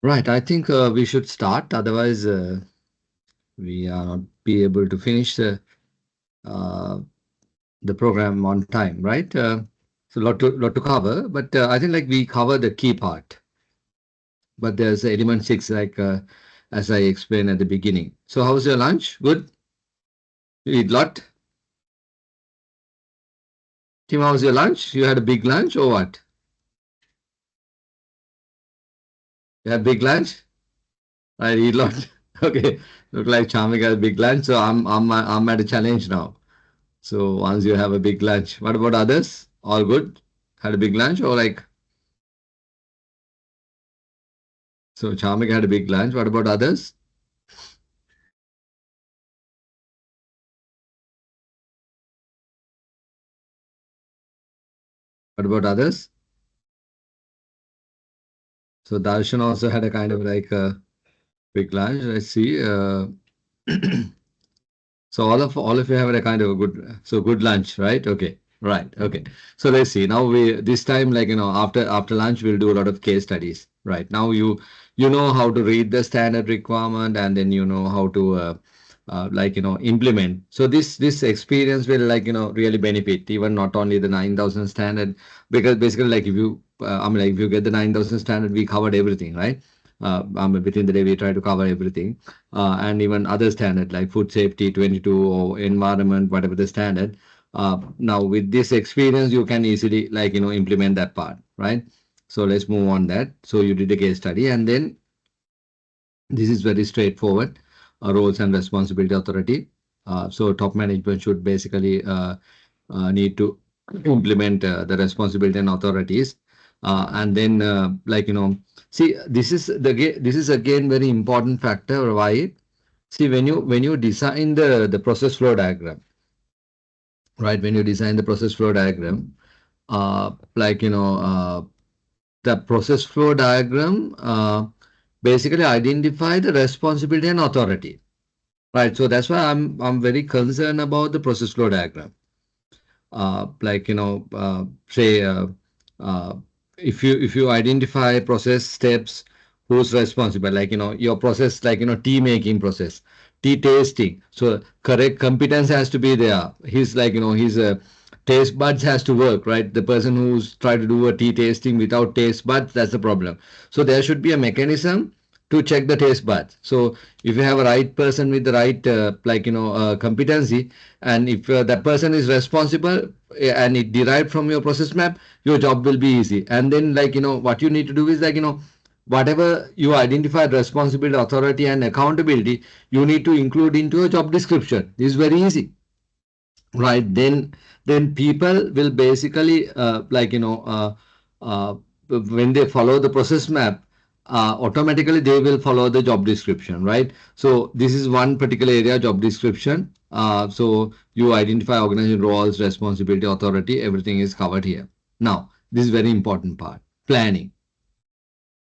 Right, I think we should start. Otherwise, we are not be able to finish uh, the program on time, right? So lot to cover, but I think like we cover the key part. But there's element six, like as I explained at the beginning. So how's your lunch? Good. You eat lot. Tim, how's your lunch? You had a big lunch or what? You had big lunch? I eat lot. Okay. Look like Charming had a big lunch, so I'm at a challenge now. So once you have a big lunch, what about others? All good? Had a big lunch or like so Charmik had a big lunch. What about others? What about others? So Darshan also had a kind of like a big lunch. Let's see. So all of you have a kind of a good lunch, right? Okay. Right. Okay. So let's see. Now we this time like after lunch we'll do a lot of case studies. Right. Now you know how to read the standard requirement and then you know how to implement. So this experience will really benefit even not only the 9,000 standard, because basically like if you I mean like if you get the 9,000 standard, we covered everything, right? I mean, within the day we try to cover everything, and even other standard like food safety 22 or environment, whatever the standard. Now with this experience, you can easily implement that part, right? So let's move on that. So you did a case study, and then this is very straightforward. Roles and responsibility authority. So top management should basically need to implement the responsibility and authorities, and then see this is again very important factor. Why? See, when you design the process flow diagram, right? When you design the process flow diagram, uh, like you know, uh, the process flow diagram basically identify the responsibility and authority, right? So that's why I'm very concerned about the process flow diagram. Say uh, if you identify process steps, who's responsible, your process, tea making process, tea tasting, so correct competence has to be there. He's his taste buds has to work, right? The person who's trying to do a tea tasting without taste buds, that's the problem. So there should be a mechanism to check the taste buds. So if you have a right person with the right competency, and if that person is responsible, and it derived from your process map, your job will be easy. And then what you need to do is whatever you identified responsibility, authority and accountability, you need to include into a job description. This is very easy, right? Then people will basically when they follow the process map, automatically they will follow the job description, right? So this is one particular area, job description. So you identify organization roles, responsibility, authority, everything is covered here. Now this is very important part, planning.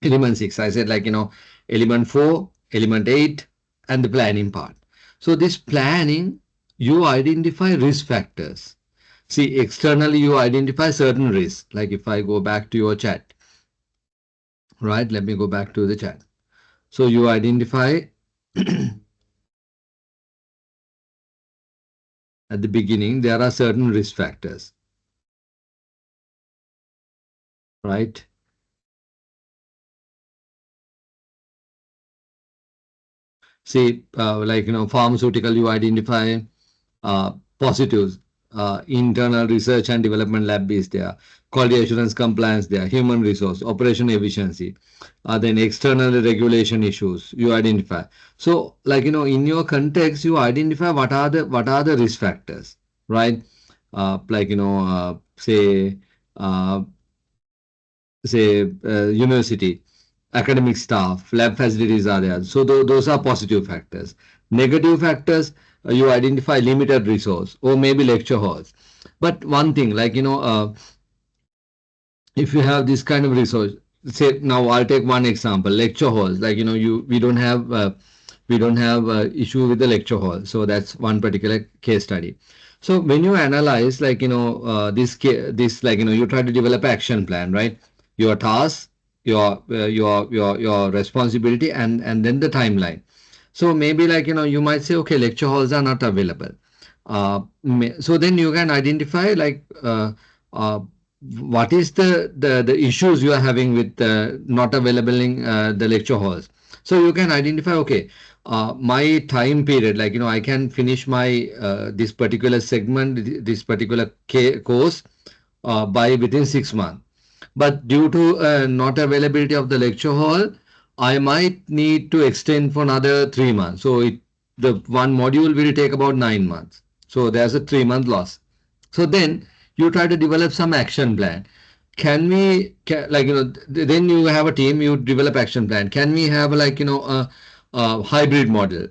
Element 6, I said element 4, element 8, and the planning part. So this planning, you identify risk factors. See, externally you identify certain risks. Like if I go back to your chat, right? Let me go back to the chat. So you identify at the beginning, there are certain risk factors, right? See, pharmaceutical, you identify positives. Internal research and development lab is there, quality assurance compliance there, human resource, operation efficiency, then external regulation issues you identify. So in your context, you identify what are the risk factors, right? Say uh, university, academic staff, lab facilities are there. So those are positive factors. Negative factors, you identify limited resource or maybe lecture halls. But one thing, if you have this kind of resource, say now I'll take one example, lecture halls. You we don't have issue with the lecture hall. So that's one particular case study. So when you analyze this you try to develop action plan, right? Your task, your responsibility, and then the timeline. So maybe like you might say, okay, lecture halls are not available. So then you can identify like uh, what is the issues you are having with not available in the lecture halls. So you can identify, okay, my time period, like I can finish my this particular segment, this particular course by within 6 months. But due to not availability of the lecture hall, I might need to extend for another 3 months. So the one module will take about 9 months. So there's a 3 month loss. So then you try to develop some action plan. Like then you have a team, you develop action plan. Can we have like a hybrid model,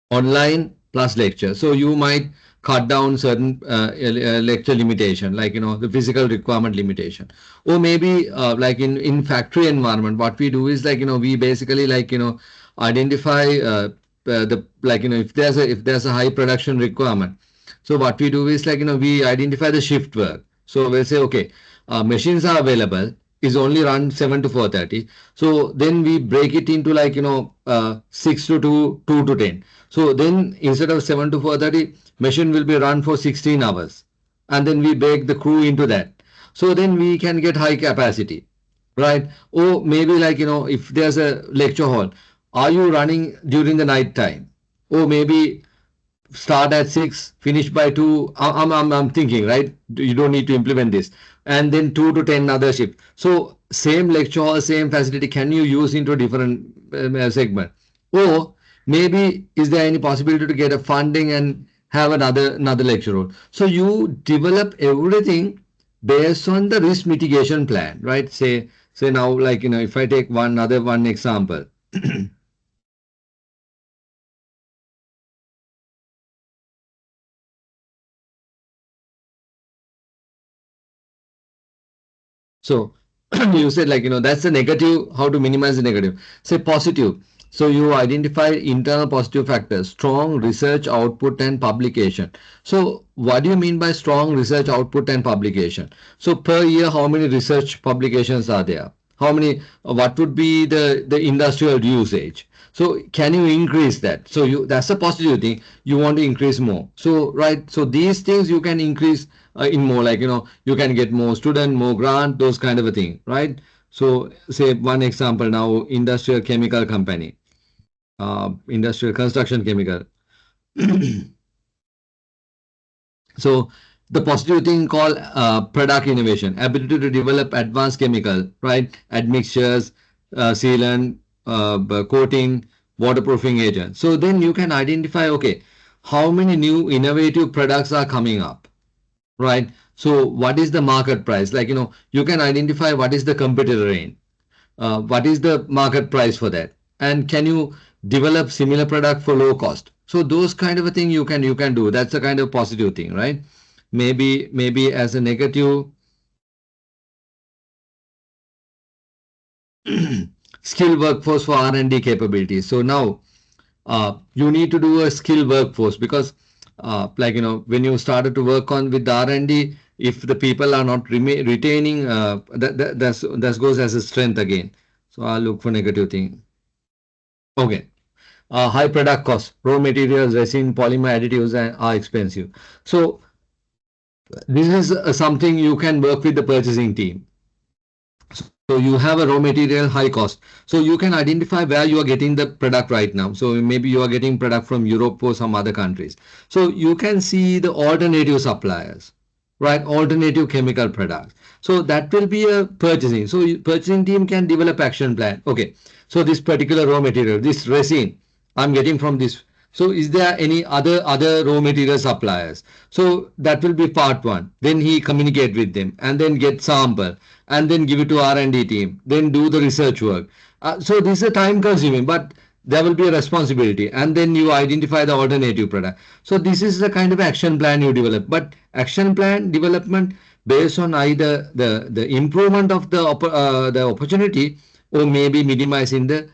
online plus lecture? So you might cut down certain lecture limitation, like the physical requirement limitation. Or maybe like in factory environment, what we do is like we basically like identify the like if there's a high production requirement. So what we do is like we identify the shift work. So we'll say, okay, machines are available, is only run 7 to 4:30. So then we break it into like 6 to 2, 2 to 10. So then instead of 7 to 4:30, machine will be run for 16 hours. And then we break the crew into that. So then we can get high capacity, right? Or maybe like if there's a lecture hall, are you running during the night time? Or maybe start at 6, finish by 2. I'm thinking, right? You don't need to implement this. And then 2 to 10 other shift. So same lecture hall, same facility, can you use into different segment? Or maybe is there any possibility to get a funding and have another lecture hall? So you develop everything based on the risk mitigation plan, right? Say now, like if I take one example. So you said like, that's the negative, how to minimize the negative. Say positive. So you identify internal positive factors, strong research output and publication. So what do you mean by strong research output and publication? So per year, how many research publications are there? How many, what would be the industrial usage? So can you increase that? So that's a positive thing. You want to increase more. So right. So these things you can increase in more, like you can get more student, more grant, those kind of a thing, right? So say one example now, industrial chemical company, industrial construction chemical. So the positive thing called product innovation, ability to develop advanced chemical, right? Admixtures, sealant, coating, waterproofing agent. So then you can identify, okay, how many new innovative products are coming up, right? So what is the market price? Like, you can identify what is the competitor range, what is the market price for that, and can you develop similar product for low cost? So those kind of a thing you can do. That's a kind of positive thing, right? Maybe as a negative, skill workforce for R&D capabilities. So now you need to do a skill workforce, because like when you started to work on with the R&D, if the people are not retaining, that goes as a strength again. So I'll look for negative thing. Okay. High product cost, raw materials, resin, polymer additives are expensive. So this is something you can work with the purchasing team. So you have a raw material high cost. So you can identify where you are getting the product right now. So maybe you are getting product from Europe or some other countries. So you can see the alternative suppliers, right? Alternative chemical products. So that will be a purchasing. So purchasing team can develop action plan. Okay. So this particular raw material, this resin, I'm getting from this. So is there any other raw material suppliers? So that will be part one. Then he communicate with them and then get sample and then give it to R&D team. Then do the research work. So this is a time consuming, but there will be a responsibility, and then you identify the alternative product. So this is the kind of action plan you develop. But action plan development based on either the improvement of the opportunity, or maybe minimizing the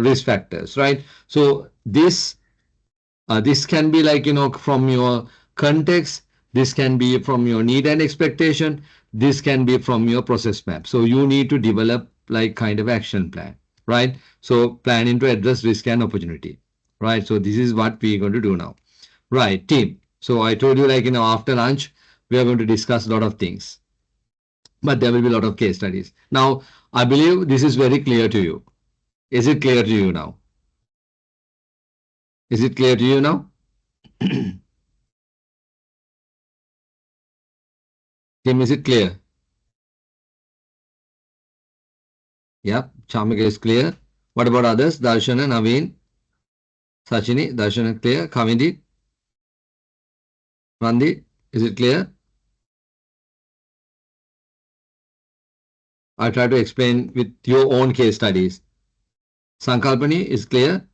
risk factors, right? So this can be like from your context. This can be from your need and expectation. this can be from your process map. So you need to develop like kind of action plan, right? So planning to address risk and opportunity, right? So this is what we're going to do now, right, team? So I told you, like, after lunch we are going to discuss a lot of things, but there will be a lot of case studies. Now, I believe this is very clear to you. Is it clear to you now? Is it clear to you now? Team, is it clear? Yep, Chamika is clear. What about others? Darshana, Naveen, Sachini, Darshana clear. Kavindi, Randi, is it clear? I try to explain with your own case studies. Sankalpani is clear.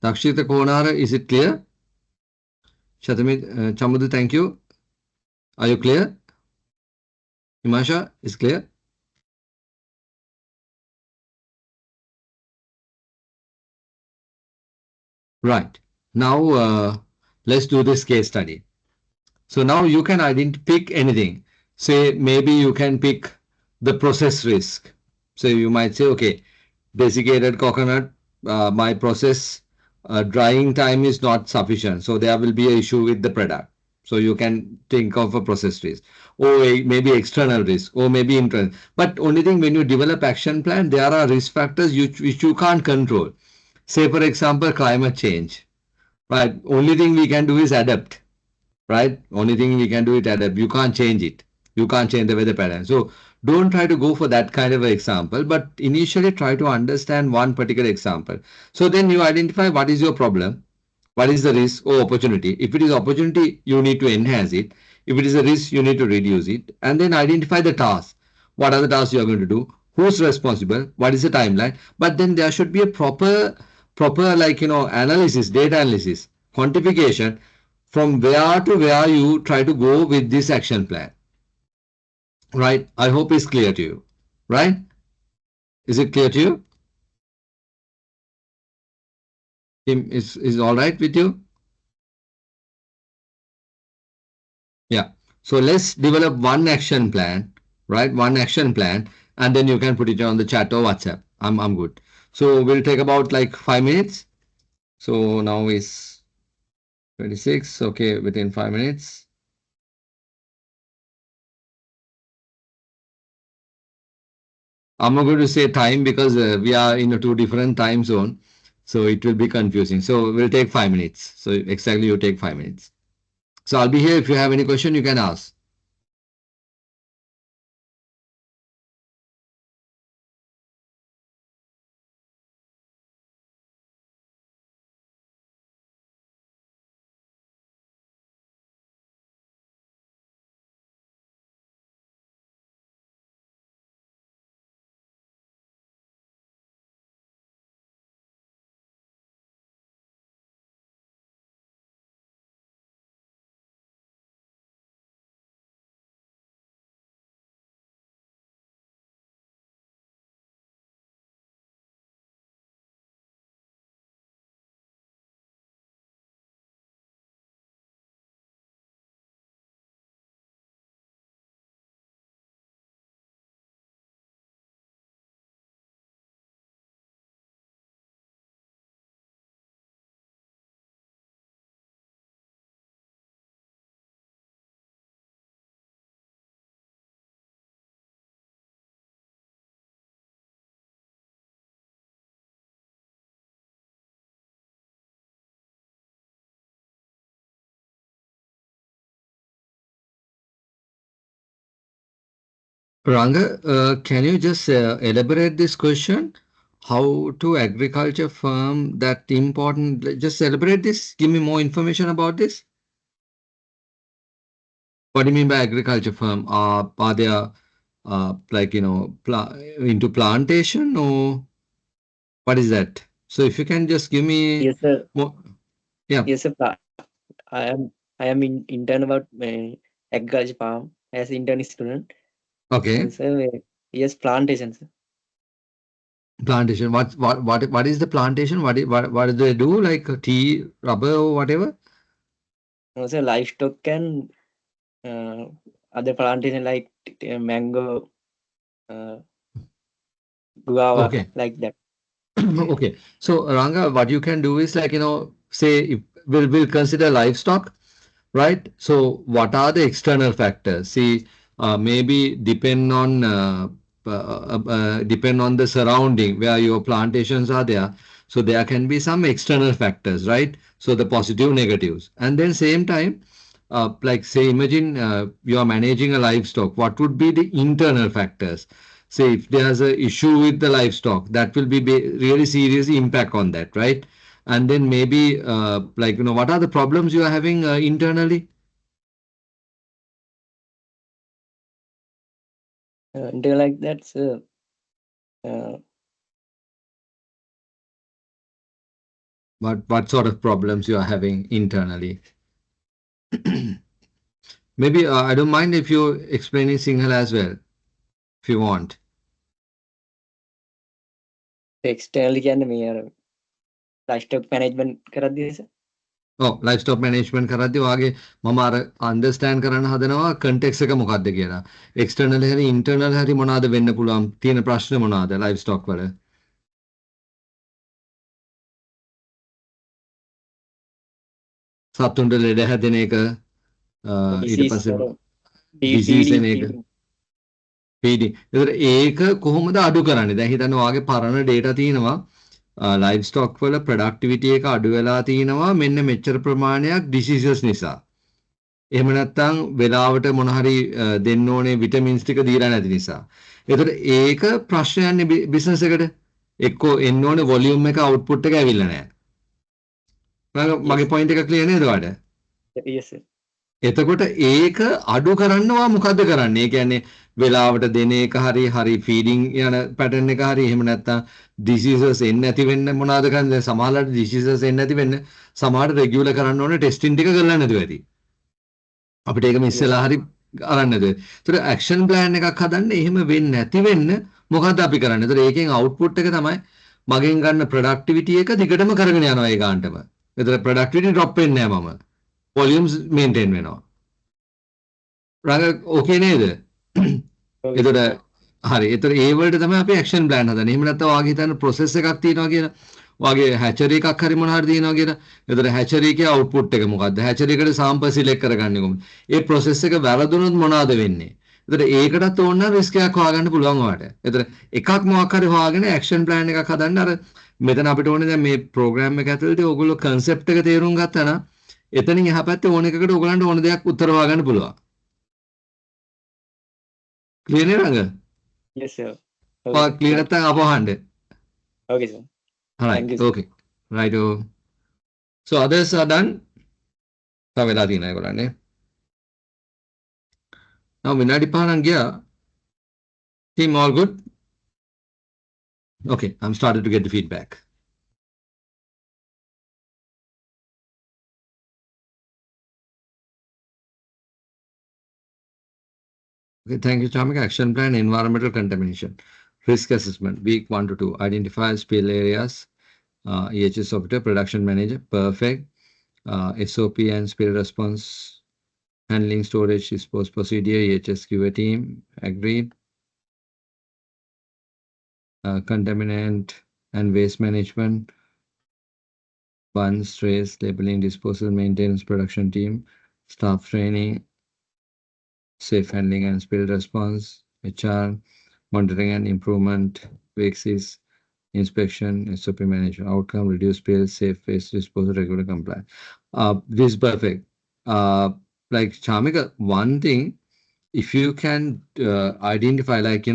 Dakshita Konara, is it clear? Shatami, Chamudu, thank you. Are you clear? Himasha is clear. Right. Now, let's do this case study. So now you can pick anything. Say maybe you can pick the process risk. So you might say, okay, desiccated coconut, my process drying time is not sufficient. So there will be an issue with the product. So you can think of a process risk, or maybe external risk, or maybe internal. But only thing, when you develop action plan, there are risk factors which you can't control. Say for example, climate change. Right. Only thing we can do is adapt, right? Only thing we can do is adapt. You can't change it. You can't change the weather pattern. So don't try to go for that kind of an example, but initially try to understand one particular example. So then you identify what is your problem, what is the risk or opportunity. If it is opportunity, you need to enhance it. If it is a risk, you need to reduce it. And then identify the task. What are the tasks you are going to do? Who's responsible? What is the timeline? But then there should be a proper like analysis, data analysis, quantification from where to where you try to go with this action plan. Right? I hope it's clear to you. Right? Is it clear to you? Tim, is all right with you? Yeah. So let's develop one action plan, right? One action plan, and then you can put it on the chat or WhatsApp. I'm good. So we'll take about like 5 minutes. So now is 26. Okay, within 5 minutes. I'm not going to say time because we are in a two different time zone. So it will be confusing. So we'll take 5 minutes. So exactly you take 5 minutes. So I'll be here. If you have any question, you can ask. Ranga, can you just elaborate this question? How to agriculture firm that important? Just elaborate this. Give me more information about this. What do you mean by agriculture firm? Are they like into plantation or what is that? So if you can just give me Yes, sir. more, yeah. Yes, sir. I am in intern about agriculture farm as intern student. And Okay. sir, yes, plantations. Plantation. What is the plantation? What do they do? Like tea, rubber, or whatever? Also, livestock and uh, other plantation like mango, uh, guava, Okay. like that. Okay. So Ranga, what you can do is like, say if we'll consider livestock, right? So what are the external factors? See, maybe depend on the surrounding where your plantations are there. So there can be some external factors, right? So the positive, negatives, and then same time, like say, imagine you are managing a livestock. What would be the internal factors? Say if there's a issue with the livestock, that will be really serious impact on that, right? And then maybe like what are the problems you are having internally? Until like that, so uh, What sort of problems you are having internally? Maybe I don't mind if you explaining Sinhala as well, if you want. externally කියන්නේ මේ අර livestock management කරද්දී ඔව් ලයිෆ්ස්ටොක් management කරද්දී වාගේ මම අර understand කරන්න හදනවා කන්ටෙක්ස් එක මොකක්ද කියලා. එක්ස්ටර්නල් හරි ඉන්ටර්නල් හරි මොනවාද වෙන්න පුළුවන් තියෙන ප්‍රශ්න මොනවාද ලයිෆ්ස්ටොක් වල? සතුන්ට ලෙඩ හැදෙන එක ඊට disease පස්සේ ඩිසීස් feeding එන එක feeding පීඩි. ඒතර ඒක කොහොමද අඩු කරන්නේ? දැන් හිතන්න ඔයාගේ පරණ data තියෙනවා ලයිව් ස්ටොක් වල ප්‍රොඩක්ටිවිටි එක අඩු වෙලා තිනවා මෙන්න මෙච්චර ප්‍රමාණයක් ඩිසීසස් නිසා. එහෙම නැත්නම් වෙලාවට මොන හරි දෙන්න ඕනේ විටමින්ස් ටික දීලා නැති නිසා. ඒතර ඒක ප්‍රශ්නයන්නේ බිස්නස් එකට. එක්කෝ එන්න ඕනේ වොලියුම් එක අවුට්පුට් එක ඇවිල්ලා නැහැ. yes මගේ පොයින්ට් එක ක්ලියර් නේද ඔයාලට? yes sir. එතකොට ඒක අඩු කරන්නවා මොකද කරන්නේ? ඒ කියන්නේ වෙලාවට දෙන එක හරි හරි ෆීඩින් යන පැටර්න් එක හරි එහෙම නැත්නම් ඩිසීසස් එන්නේ නැති වෙන්න මොනවාද කරන්නේ? සමහරවිට ඩිසීසස් එන්නේ නැති වෙන්න සමහරට රෙගියුලර් කරන්න ඕනේ ටෙස්ටිං ටික කරලා නැතුව ඇති. අපිට ඒක මිස් yes වෙලා හරි අරන් නැතුව. ඒතර ඇක්ෂන් ප්ලෑන් එකක් හදන්න එහෙම වෙන්නේ නැති වෙන්න මොකද්ද අපි කරන්නේ? ඒතර ඒකෙන් අවුට්පුට් එක තමයි මගෙන් ගන්න ප්‍රොඩක්ටිවිටි එක දිගටම කරගෙන යනවා ඒ ගානටම. ඒතර ප්‍රොඩක්ටිවිටි ඩ්‍රොප් වෙන්නේ නැහැ මම. වොලියුම්ස් මේන්ටේන් වෙනවා. රඟ ඕකේ නේද? okay sir. එතකොට හරි. එතකොට ඒ වලට තමයි අපි ඇක්ෂන් ප්ලෑන් හදන්නේ. එහෙම නැත්නම් ඔයාගේ හිතන්න ප්‍රොසෙස් එකක් තියෙනවා කියලා. ඔයාගේ හැචරි එකක් හරි මොන හරි තියෙනවා කියලා. එතකොට හැචරි එකේ අවුට්පුට් එක මොකද්ද? හැචරි එකට සාම්පල් සිලෙක්ට් කරගන්නේ කොහොමද? ඒ ප්‍රොසෙස් එක වැරදුනොත් මොනවද වෙන්නේ? එතකොට ඒකටත් ඕන නම් රිස්ක් එකක් හොයාගන්න පුළුවන් ඔයාලට. එතකොට එකක් මොකක් හරි හොයාගෙන ඇක්ෂන් ප්ලෑන් එකක් හදන්න අර මෙතන අපිට ඕනේ දැන් මේ ප්‍රෝග්‍රෑම් එක ඇතුළතදී ඕගොල්ලෝ කන්සෙප්ට් එක තේරුම් ගත්තා නම් එතනින් එහා පැත්තේ ඕන එකකට ඕගලන්ට ඕන දෙයක් උත්තර හොයාගන්න පුළුවන්. ක්ලියර් නේ රඟ? yes sir. ඔයා okay ක්ලියර් නැත්නම් අපව අහන්න. okay sir. right thank you sir. okay right so others are done. තව වෙලා තියෙනවා ඒගොල්ලන්නේ. now විනාඩි 5ක් ගියා. team all good? okay I'm started to get the feedback. Okay, thank you, Chamik. Action plan, environmental contamination, risk assessment, week 1 to 2, identify spill areas, EHS officer, production manager, perfect, SOP and spill response, handling storage dispose procedure, EHS QA team, agreed, contaminant and waste management, buns, trace, labeling, disposal, maintenance, production team, staff training, safe handling and spill response, HR, monitoring and improvement, VXIS, inspection, SOP management, outcome, reduce spill, safe waste disposal, regular compliance. This is perfect. Like Chamika, one thing, if you can identify, like,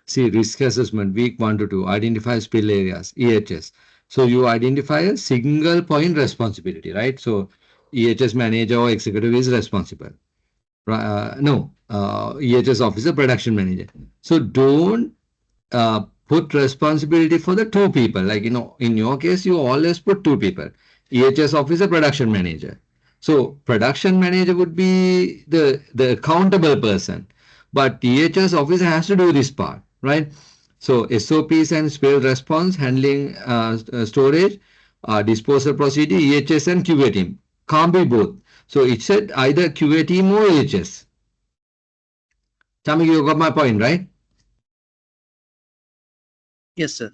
see risk assessment, week 1 to 2, identify spill areas, EHS. So you identify a single point responsibility, right? So EHS manager or executive is responsible. No, EHS officer, production manager. So don't put responsibility for the two people. Like, in your case, you always put two people, EHS officer, production manager. So production manager would be the accountable person, but EHS officer has to do this part, right? So SOPs and spill response, handling storage, disposal procedure, EHS and QA team. Can't be both. So it said either QA team or EHS. Tell you got my point, right? Yes, sir.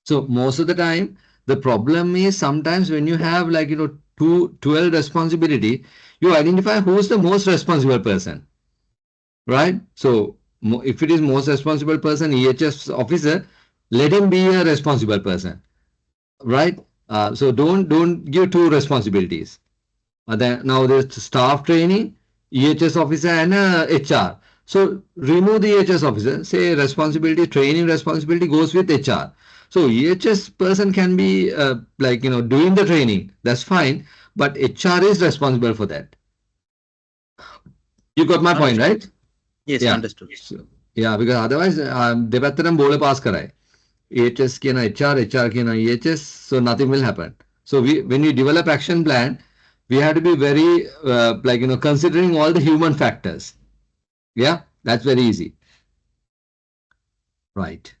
So most of the time, the problem is sometimes when you have like, two 12 responsibility, you identify who's the most responsible person, right? So if it is most responsible person, EHS officer, let him be a responsible person, right? So don't give two responsibilities. Then now there's staff training, EHS officer and HR. So remove the EHS officer. Say responsibility, training responsibility goes with HR. So EHS person can be like doing the training. That's fine, but HR is responsible for that. You got my point, Understood. right? Yes, Yeah. understood. So, yeah, because otherwise දෙපැත්තටම බෝල pass කරයි. EHS කියන HR, HR කියන EHS, so nothing will happen. So when we develop action plan, we have to be very like considering all the human factors. Yeah, that's very easy. Right.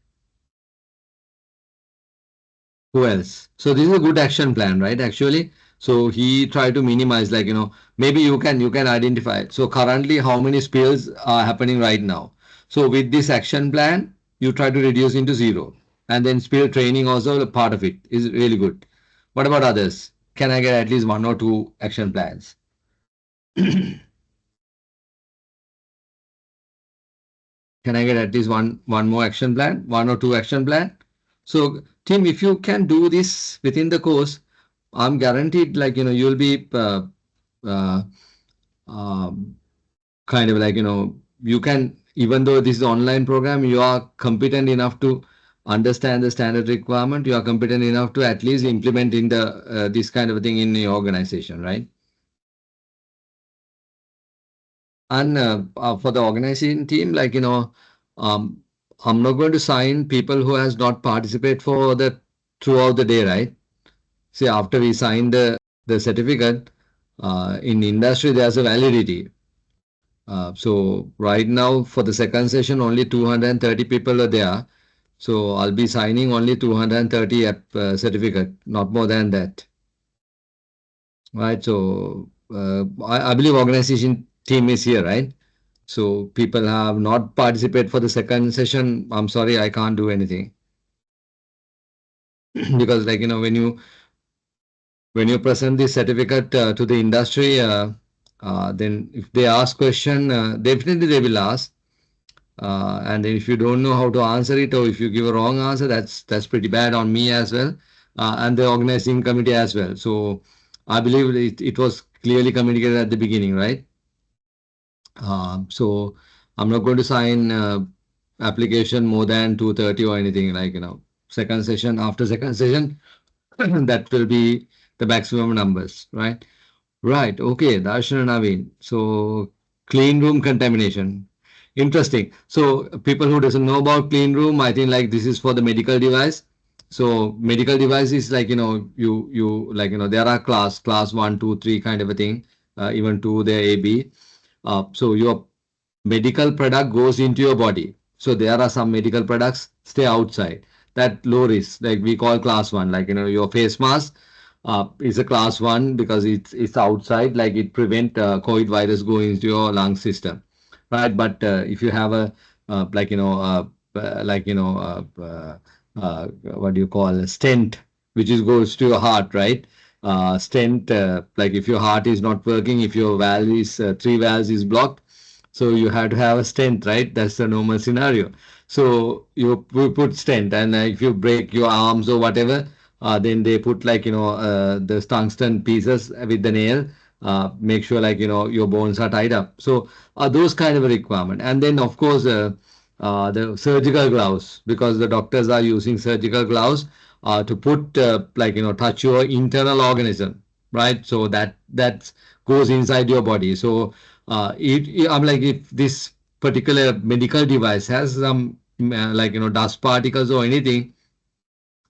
Who else? So this is a good action plan, right? Actually, so he tried to minimize, like maybe you can identify. So currently, how many spills are happening right now? So with this action plan, you try to reduce into zero, and then spill training also a part of it is really good. What about others? Can I get at least one or two action plans? Can I get at least one more action plan, one or two action plan? So, Tim, if you can do this within the course, I'm guaranteed like you'll be uh, um, kind of like you can, even though this is online program, you are competent enough to understand the standard requirement. You are competent enough to at least implement in the this kind of thing in your organization, right? And for the organizing team, like um, I'm not going to sign people who has not participate for the throughout the day, right? See, after we sign the certificate, in industry there's a validity. So right now for the second session, only 230 people are there. So I'll be signing only 230 certificate, not more than that, right? So I believe organization team is here, right? So people have not participated for the second session. I'm sorry, I can't do anything because like when you present the certificate to the industry, then if they ask question, definitely they will ask. And if you don't know how to answer it, or if you give a wrong answer, that's pretty bad on me as well, and the organizing committee as well. So I believe it was clearly communicated at the beginning, right? So I'm not going to sign application more than 230 or anything like second session after second session that will be the maximum numbers, right? Right. Okay. Darshan and Naveen. So clean room contamination. Interesting. So people who doesn't know about clean room, I think like this is for the medical device. So medical device is like you like there are class one, two, three kind of a thing. Even two there A B. So your medical product goes into your body. So there are some medical products stay outside. That low risk, like we call class one, like your face mask is a class one because it's outside, like it prevent COVID virus going into your lung system, right? But if you have a like like what do you call a stent, which is goes to your heart, right? Stent, like if your heart is not working, if your valve is three valves is blocked, so you have to have a stent, right? That's the normal scenario. So you put stent, and if you break your arms or whatever, then they put like the tungsten pieces with the nail. Make sure like your bones are tied up. So those kind of a requirement, and then of course the surgical gloves, because the doctors are using surgical gloves to put like touch your internal organism, right? So that goes inside your body. So I'm like if this particular medical device has some like dust particles or anything,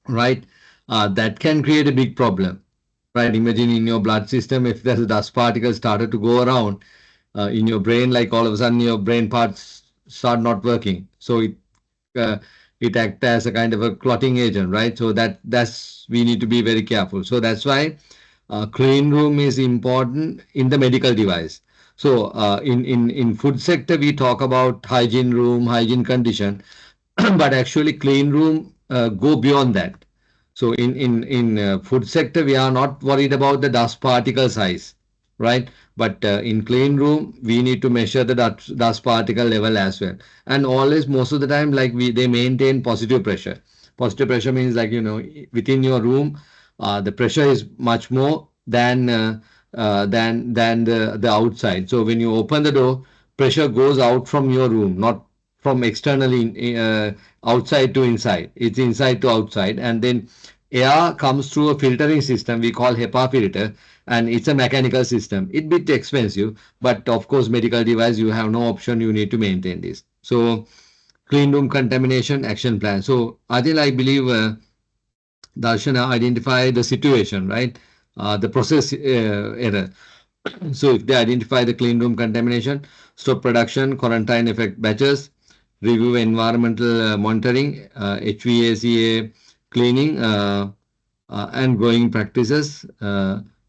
right? That can create a big problem, right? Imagine in your blood system if there's a dust particle started to go around in your brain, like all of a sudden your brain parts start not working. So uh, it act as a kind of a clotting agent, right? So that's we need to be very careful. So that's why clean room is important in the medical device. So in food sector we talk about hygiene room, hygiene condition, but actually clean room go beyond that. So in food sector we are not worried about the dust particle size, right? But in clean room we need to measure the dust particle level as well. And always most of the time like we they maintain positive pressure. Positive pressure means like within your room the pressure is much more than the outside. So when you open the door, pressure goes out from your room, not from externally outside to inside. It's inside to outside, and then air comes through a filtering system we call HEPA filter, and it's a mechanical system. It's a bit expensive, but of course, medical device you have no option. You need to maintain this. So clean room contamination action plan. So Adil, I believe Darshana identify the situation, right? The process error. So if they identify the clean room contamination, stop production, quarantine effect batches, review environmental monitoring, HVACA cleaning, and growing practices,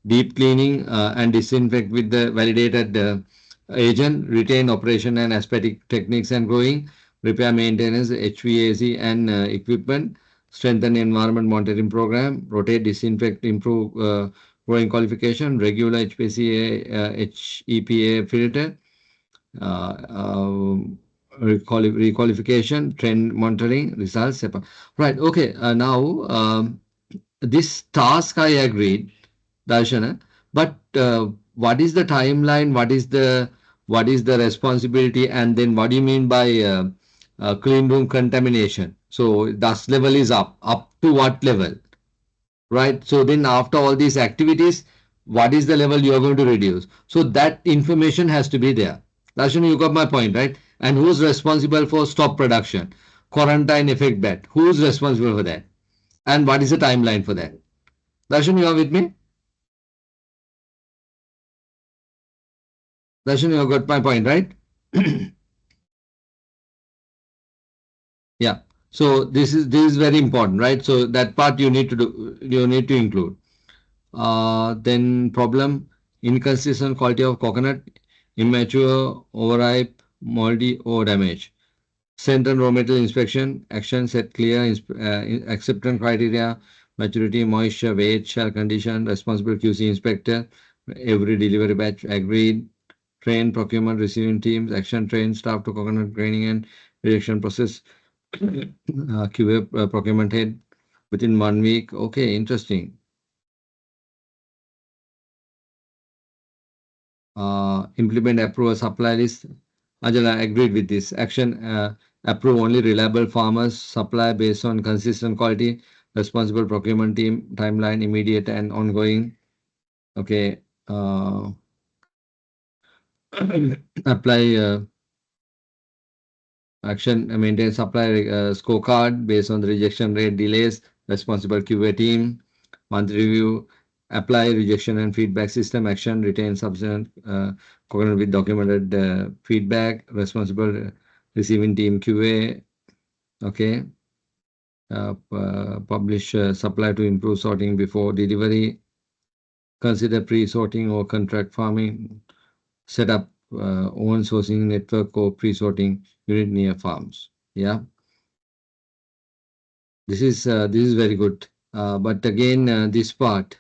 deep cleaning and disinfect with the validated agent, retain operation and aesthetic techniques and growing, repair maintenance, HVAC and equipment, strengthen environment monitoring program, rotate, disinfect, improve growing qualification, regular HPCA, HEPA filter, uh, um, requalification, trend monitoring, results. Right. Okay. Now, this task I agreed, Darshana, but what is the timeline? What is the responsibility? And then what do you mean by clean room contamination? So dust level is up. Up to what level? Right? So then after all these activities, what is the level you are going to reduce? So that information has to be there. Darshana, you got my point, right? And who's responsible for stop production? Quarantine effect bet. Who's responsible for that? And what is the timeline for that? Darshan, you are with me? Darshan, you have got my point, right? Yeah. So this is very important, right? So that part you need to do, you need to include. Then problem, inconsistent quality of coconut, immature, overripe, moldy, or damaged. Central raw material inspection, action set clear acceptance criteria, maturity, moisture, weight, shell condition, responsible QC inspector, every delivery batch agreed, train procurement receiving teams, action train staff to coconut graining and rejection process, QA procurement head within 1 week. Okay, interesting. Implement approve a supply list. Ajala agreed with this. Action approve only reliable farmers, supply based on consistent quality, responsible procurement team, timeline immediate and ongoing. Okay. Apply action, maintain supply scorecard based on the rejection rate delays, responsible QA team, monthly review, apply rejection and feedback system, action, retain subsequent coordinate with documented feedback, responsible receiving team QA, okay, publish supply to improve sorting before delivery, consider pre-sorting or contract farming, set up own sourcing network or pre-sorting unit near farms. Yeah. This is very good. But again, this part,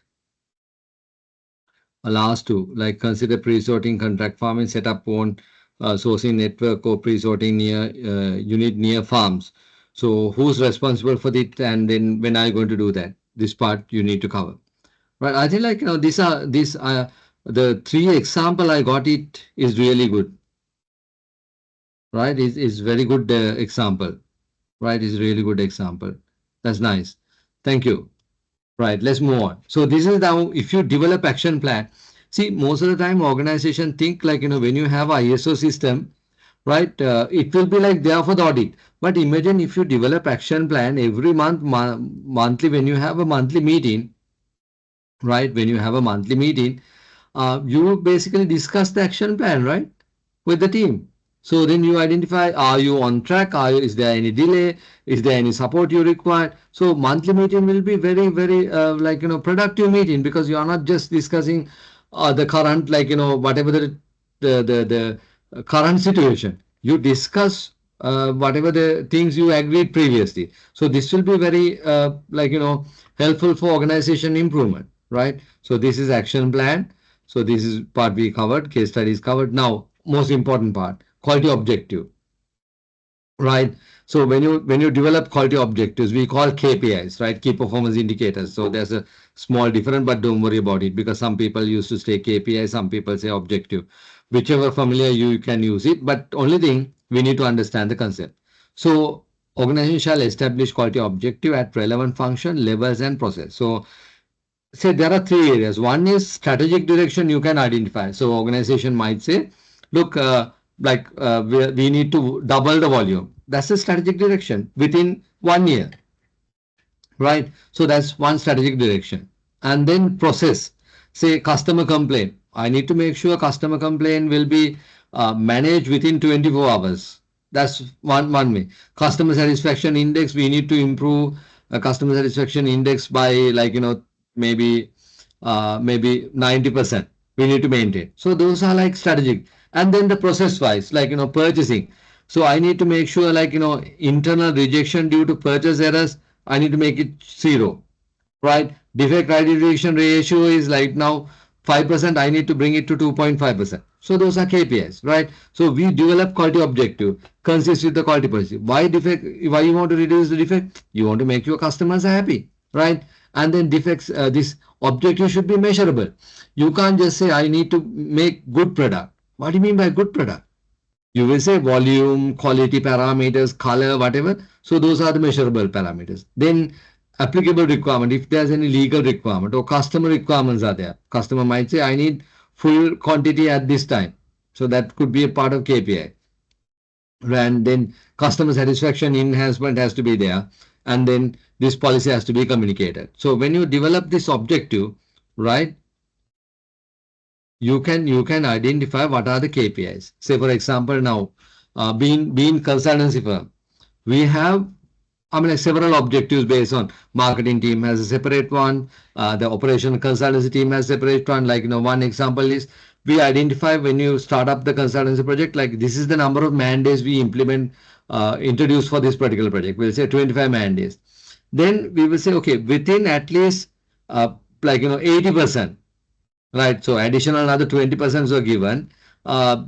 last two, like consider pre-sorting contract farming, set up own sourcing network or pre-sorting near unit near farms. So who's responsible for it, and then when are you going to do that? This part you need to cover. Right. I think like these are the three example I got it is really good. Right. Is very good example. Right. Is really good example. That's nice. Thank you. Right, let's move on. So this is now if you develop action plan. See, most of the time organization think like when you have a ISO system, right? It will be like there for the audit. But imagine if you develop action plan every month, monthly when you have a monthly meeting, right? When you have a monthly meeting, you basically discuss the action plan, right, with the team. So then you identify, are you on track? Is there any delay? Is there any support you require? So monthly meeting will be very, very productive meeting, because you are not just discussing the current, whatever the current situation. You discuss whatever the things you agreed previously. So this will be very helpful for organization improvement, right? So this is action plan. So this is part we covered, case studies covered. Now, most important part, quality objective, right? So when you develop quality objectives, we call KPIs, right? Key performance indicators. So there's a small difference, but don't worry about it, because some people used to say KPI, some people say objective. Whichever familiar, you can use it. But only thing, we need to understand the concept. So organization shall establish quality objective at relevant function levels and process. So say there are three areas. One is strategic direction you can identify. So organization might say, look, we need to double the volume. That's a strategic direction within 1 year, right? So that's one strategic direction. And then process, say customer complaint. I need to make sure customer complaint will be managed within 24 hours. That's one way. Customer satisfaction index, we need to improve a customer satisfaction index by, maybe 90%. We need to maintain. So those are like strategic. And then the process wise, purchasing. So I need to make sure, internal rejection due to purchase errors, I need to make it zero, right? Defect identification ratio is like now 5%. I need to bring it to 2.5%. So those are KPIs, right? So we develop quality objective consist with the quality policy. Why defect? Why you want to reduce the defect? You want to make your customers happy, right? And then defects. This objective should be measurable. You can't just say I need to make good product. What do you mean by good product? You will say volume, quality parameters, color, whatever. So those are the measurable parameters. Then applicable requirement, if there's any legal requirement or customer requirements are there. Customer might say, I need full quantity at this time. So that could be a part of KPI. And then customer satisfaction enhancement has to be there. And then this policy has to be communicated. So when you develop this objective, right, you can identify what are the KPIs. Say for example, now being consultancy firm, we have, I mean, like several objectives based on marketing team has a separate one, the operation consultancy team has a separate one. One example is we identify when you start up the consultancy project, like this is the number of man days we introduce for this particular project. We'll say 25 man days. Then we will say, okay, within at least 80%. Right. So additional another 20% are given.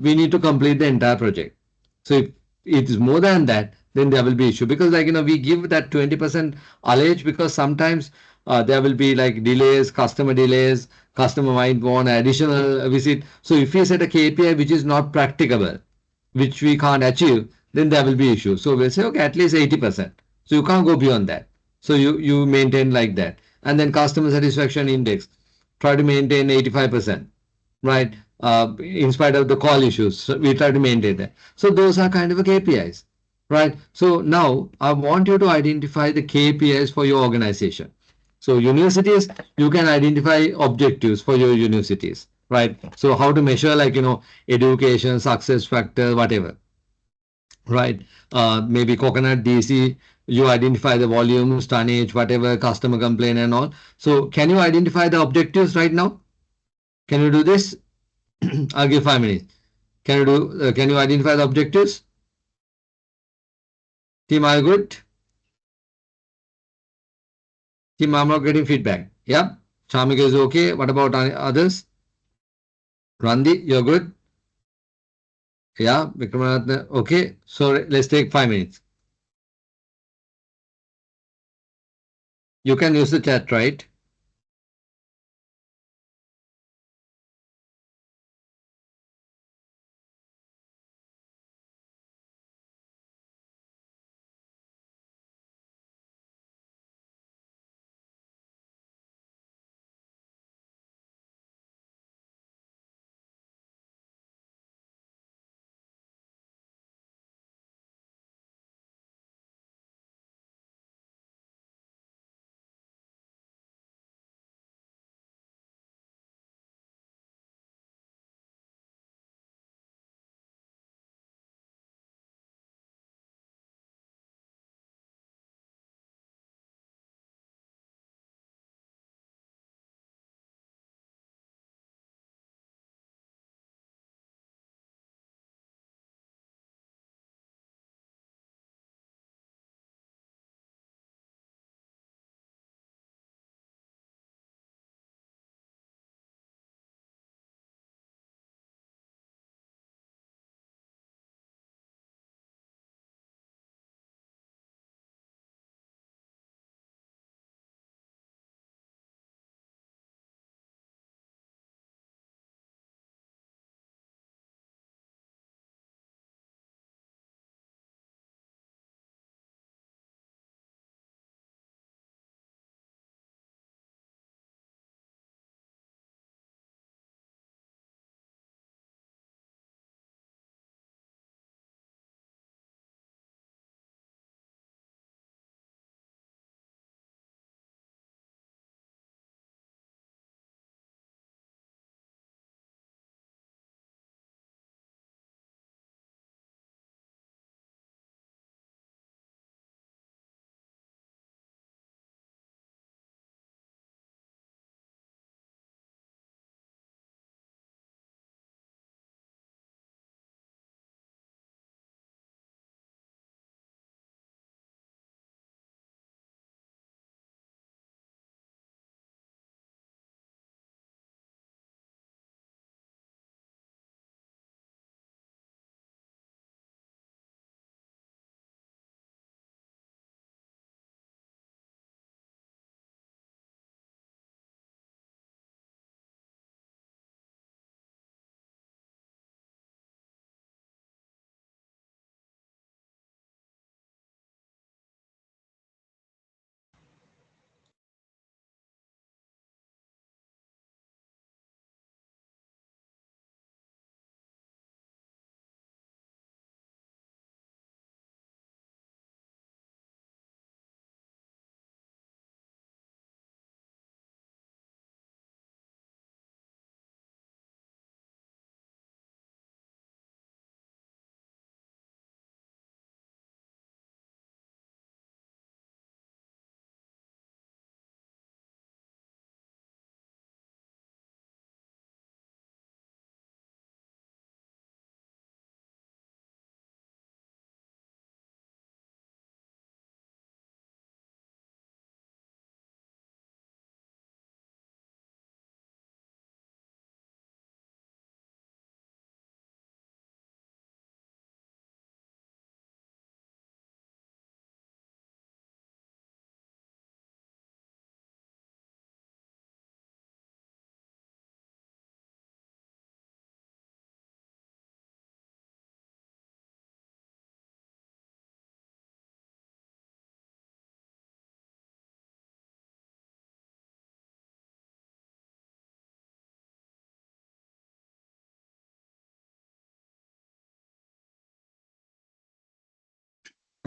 We need to complete the entire project. So if it is more than that, then there will be issue, because we give that 20% allege, because sometimes there will be like delays, customer might want additional visit. So if you set a KPI which is not practicable, which we can't achieve, then there will be issue. So we'll say, okay, at least 80%. So you can't go beyond that. So you maintain like that. And then customer satisfaction index, try to maintain 85%, right? In spite of the call issues, so we try to maintain that. So those are kind of a KPIs, right? So now I want you to identify the KPIs for your organization. So universities, you can identify objectives for your universities, right? So how to measure, education, success factor, whatever, right? Maybe Coconut DC, you identify the volumes, tonnage, whatever, customer complaint and all. So can you identify the objectives right now? Can you do this? I'll give 5 minutes. Can you identify the objectives? Team, are you good? Team, I'm not getting feedback. Yeah. Shamik is okay. What about others? Randi, you're good? Yeah. Vikramanathan, okay. So let's take 5 minutes. You can use the chat, right?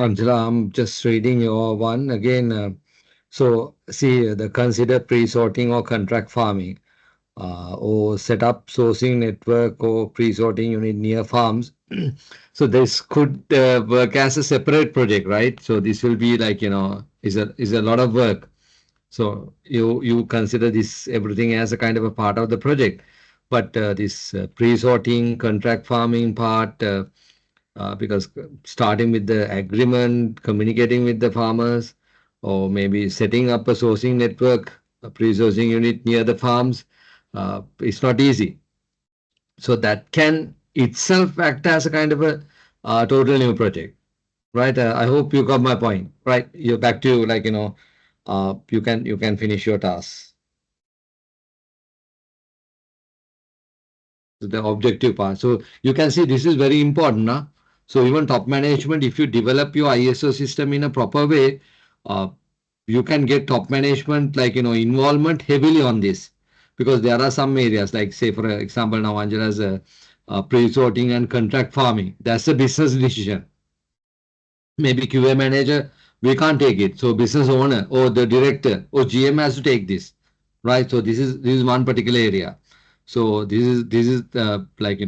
Angela, I'm just reading your one again. So, see, the consider pre-sorting or contract farming, or set up sourcing network or pre-sorting unit near farms. So this could work as a separate project, right? So this will be like, is a lot of work. So you consider this everything as a kind of a part of the project, but this pre-sorting, contract farming part, because starting with the agreement, communicating with the farmers, or maybe setting up a sourcing network, a pre-sourcing unit near the farms, it's not easy. So that can itself act as a kind of a total new project, right? I hope you got my point, right? You're back to like you can finish your task. The objective part. So you can see this is very important. Huh? So even top management, if you develop your ISO system in a proper way, uh, you can get top management like involvement heavily on this, because there are some areas like say for example now Angela's pre-sorting and contract farming. That's a business decision. Maybe QA manager, we can't take it. So business owner or the director or GM has to take this, right? So this is one particular area. So this is like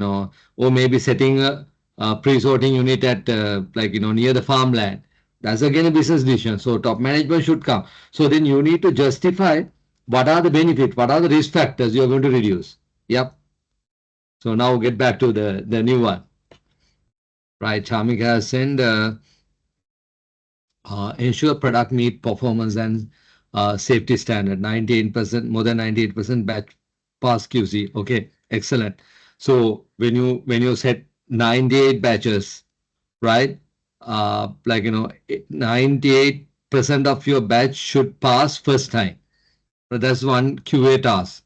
or maybe setting a pre-sorting unit at like near the farmland. That's again a business decision. So top management should come. So then you need to justify what are the benefits, what are the risk factors you are going to reduce. Yep. So now get back to the new one, right? Charmik has sent. Ensure product meet performance and safety standard. 98%, more than 98% batch pass QC. Okay, excellent. So when you set 98 batches, right? Like 98% of your batch should pass first time. So that's one QA task,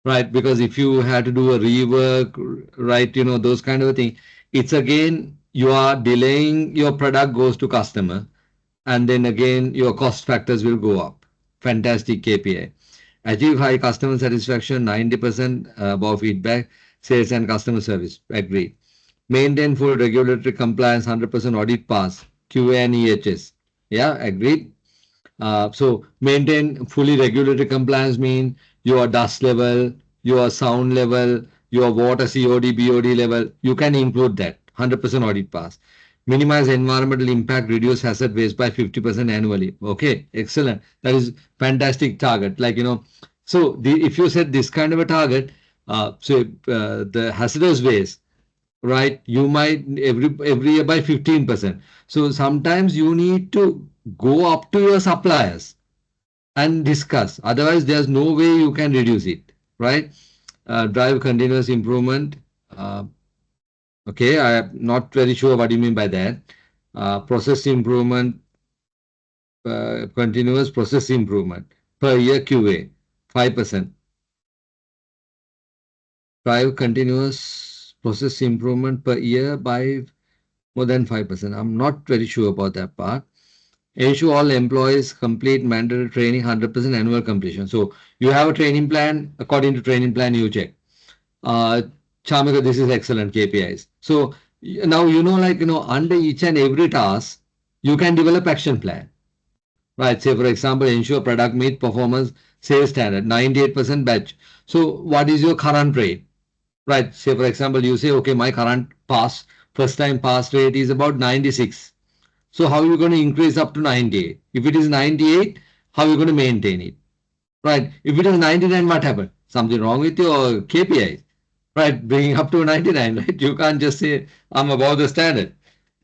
right? Because if you had to do a rework, right, those kind of thing, it's again you are delaying your product goes to customer, and then again your cost factors will go up. Fantastic KPI. Achieve high customer satisfaction, 90% above feedback, sales and customer service. Agree. Maintain full regulatory compliance, 100% audit pass, QA and EHS. Yeah, agreed. So maintain fully regulatory compliance mean your dust level, your sound level, your water COD, BOD level. You can include that. 100% audit pass. Minimize environmental impact, reduce hazard waste by 50% annually. Okay, excellent. That is fantastic target. Like so if you set this kind of a target, the hazardous waste, right? You might every year by 15%. So sometimes you need to go up to your suppliers and discuss. Otherwise, there's no way you can reduce it, right? Drive continuous improvement. Uh, okay, I am not very sure what you mean by that. Process improvement, continuous process improvement per year QA, 5%. Drive continuous process improvement per year by more than 5%. I'm not very sure about that part. Ensure all employees complete mandatory training, 100% annual completion. So you have a training plan. According to training plan, you check. Uh, Chamika, this is excellent KPIs. So now like under each and every task, you can develop action plan. Right. Say for example, ensure product meet performance sales standard, 98% batch. So what is your current rate? Right. Say for example, you say, okay, my current first time pass rate is about 96. So how are you going to increase up to 98? If it is 98, how are you going to maintain it? Right. If it is 99, what happened? Something wrong with your KPIs. Right. Bringing up to 99, right? You can't just say I'm above the standard.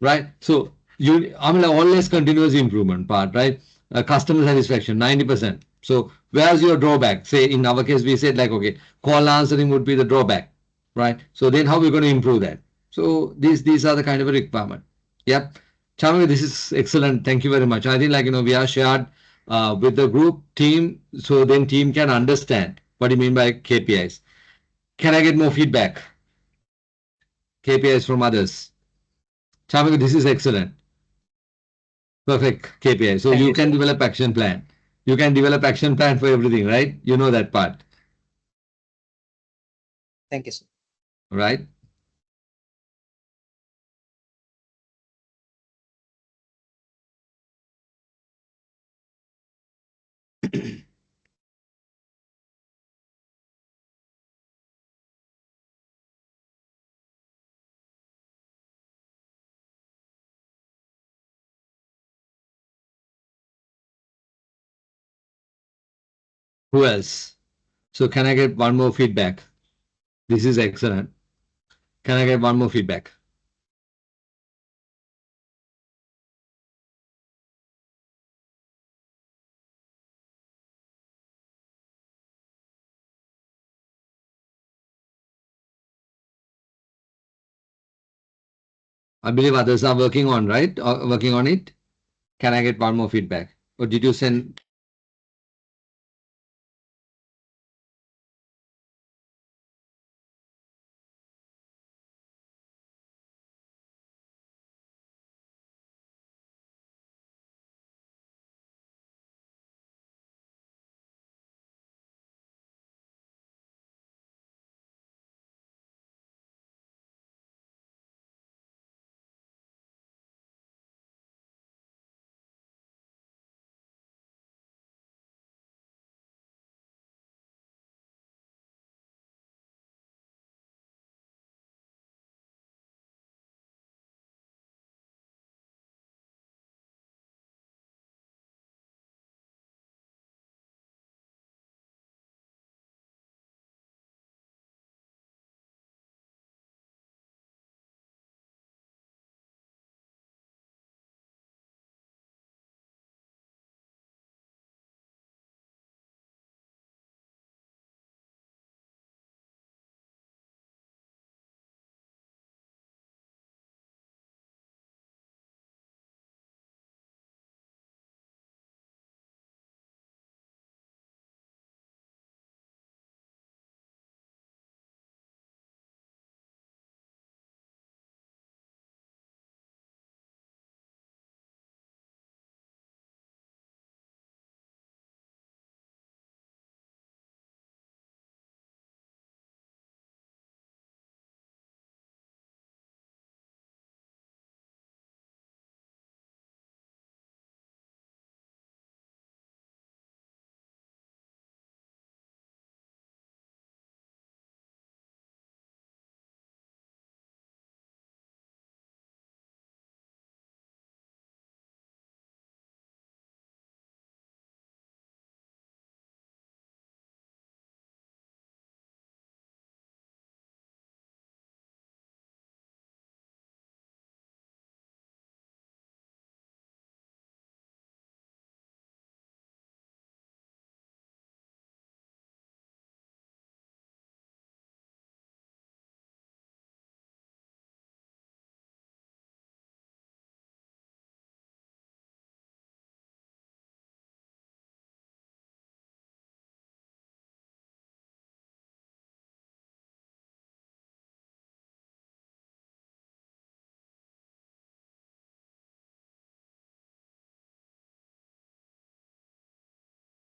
Right. So I mean, always continuous improvement part, right? Customer satisfaction, 90%. So where's your drawback? Say in our case, we said like, okay, call answering would be the drawback, right? So then how are we going to improve that? So these are the kind of a requirement. Yep. Chamika, this is excellent. Thank you very much. I think like we are shared with the group team, so then team can understand what you mean by KPIs. Can I get more feedback? KPIs from others. Chamika, this is excellent. Perfect KPI. So Thank you you, can sir. develop action plan. You can develop action plan for everything, right? You know that part, Thank you, sir. right? Who else? So can I get one more feedback? This is excellent. Can I get one more feedback? I believe others are working on, right? Working on it. Can I get one more feedback? Or did you send?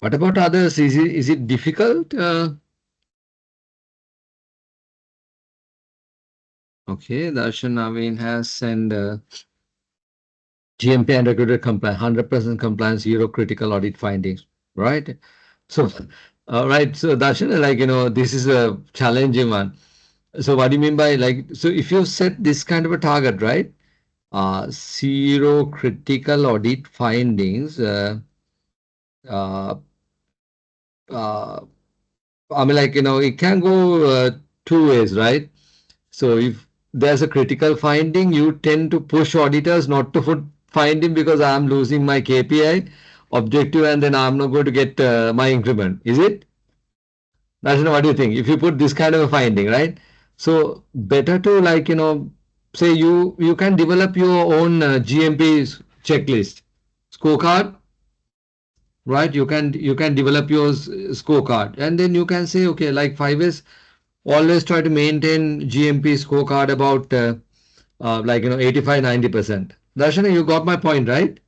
What about others? Is it difficult? Okay, Darshan Naveen has sent GMP and regulator compliance, 100% compliance, zero critical audit findings, right? So, right. So, Darshan, like, this is a challenging one. So, what do you mean by like, so if you set this kind of a target, right? Zero critical audit findings, uh, uh, I mean, like, it can go two ways, right? So if there's a critical finding, you tend to push auditors not to put finding because I'm losing my KPI objective and then I'm not going to get my increment. Is it? That's what do you think? If you put this kind of a finding, right? So better to like, say you can develop your own GMP checklist, scorecard, right? You can develop your scorecard and then you can say, okay, like 5S, always try to maintain GMP scorecard about like 85-90%. Darshana, you got my point, right?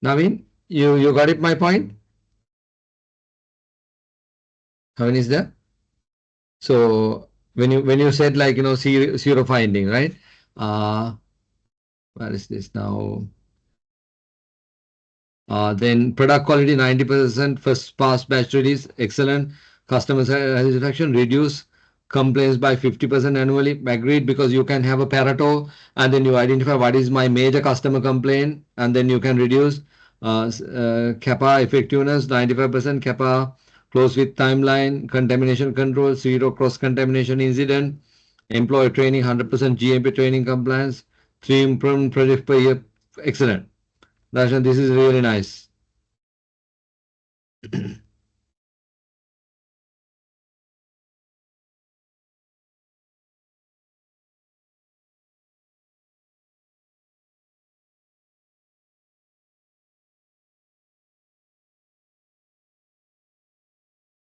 Naveen, you got it my point? Naveen is there? So when you said like zero finding, right? Uh where is this now? Then product quality 90% first pass batch release, excellent. Customer satisfaction, reduce complaints by 50% annually. Agreed, because you can have a Pareto and then you identify what is my major customer complaint and then you can reduce. Kappa effectiveness 95%, Kappa close with timeline, contamination control, zero cross contamination incident, employee training 100% GMP training compliance, 3 improvement project per year. Excellent. Darshan, this is really nice.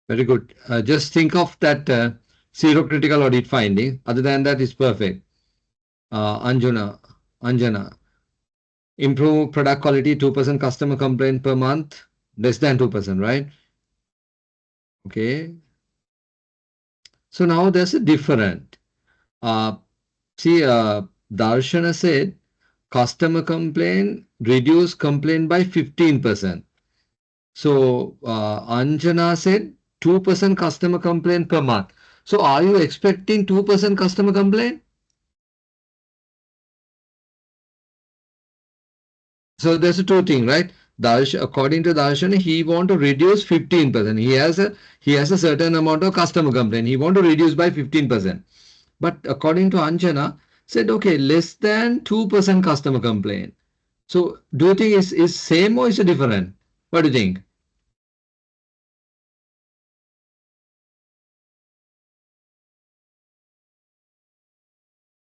Very good. Just think of that zero critical audit finding. Other than that, it's perfect. Anjana, improve product quality 2% customer complaint per month, less than 2%, right? Okay. So now there's a different. Uh, see, Darshana said customer complaint reduce complaint by 15%. So Anjana said 2% customer complaint per month. So are you expecting 2% customer complaint? So there's a two thing, right? According to Darshan, he want to reduce 15%. He has a certain amount of customer complaint. He want to reduce by 15%. But according to Anjana, said okay, less than 2% customer complaint. So do you think is same or is it different? What do you think?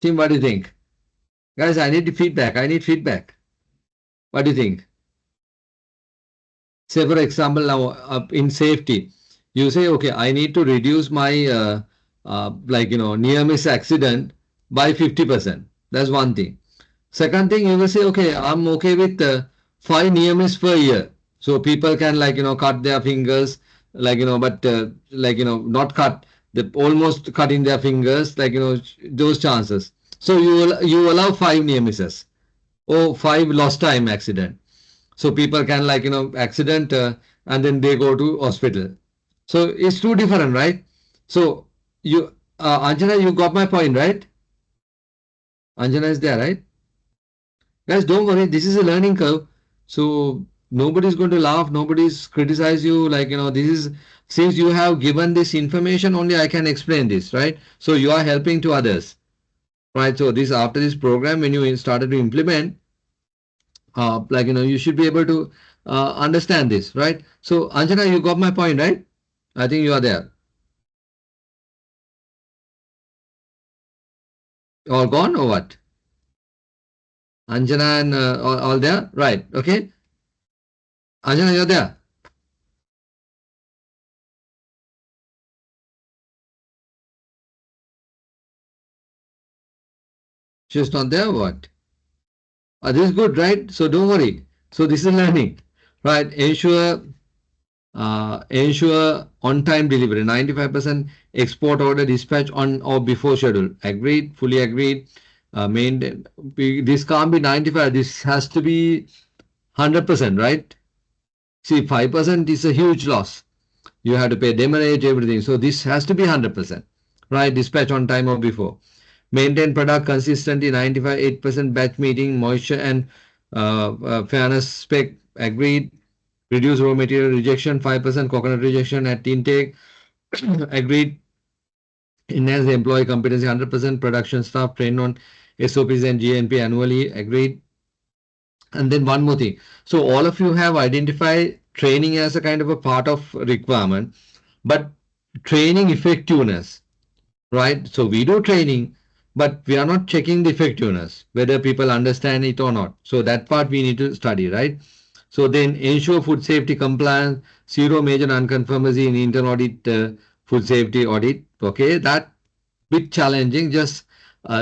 Team, what do you think? Guys, I need feedback. I need feedback. What do you think? Say for example now in safety, you say okay, I need to reduce my near miss accident by 50%. That's one thing. Second thing, you will say okay, I'm okay with 5 near miss per year, so people can cut their fingers, but not cut, the almost cutting their fingers, those chances. So you allow 5 near misses or 5 lost time accident, so people can accident and then they go to hospital. So it's too different, right? So you Anjana, you got my point, right? Anjana is there, right? Guys, don't worry, this is a learning curve. So nobody's going to laugh, nobody's criticize you, this is, since you have given this information only I can explain this, right? So you are helping to others, right? So this, after this program, when you started to implement, you should be able to understand this, right? So Anjana, you got my point, right? I think you are there. All gone or what? Anjana and all there, right? Okay, Anjana, you're there. She's not there. What? This is good, right? So don't worry. So this is learning, right? Ensure on-time delivery. 95% export order dispatch on or before schedule. Agreed. Fully agreed. Maintain. This can't be 95. This has to be 100%, right? See, 5% is a huge loss. You have to pay demurrage, everything. So this has to be 100%, right? Dispatch on time or before. Maintain product consistency, 95.8% batch meeting, moisture and fairness spec agreed. Reduce raw material rejection, 5% coconut rejection at intake, agreed. Enhance the employee competency, 100% production staff trained on SOPs and GNP annually, agreed. And then one more thing. So all of you have identified training as a kind of a part of requirement, but training effectiveness, right? So we do training, but we are not checking the effectiveness, whether people understand it or not. So that part we need to study, right? So then ensure food safety compliance, zero major nonconformity in internal audit, food safety audit. Okay, that bit challenging. Just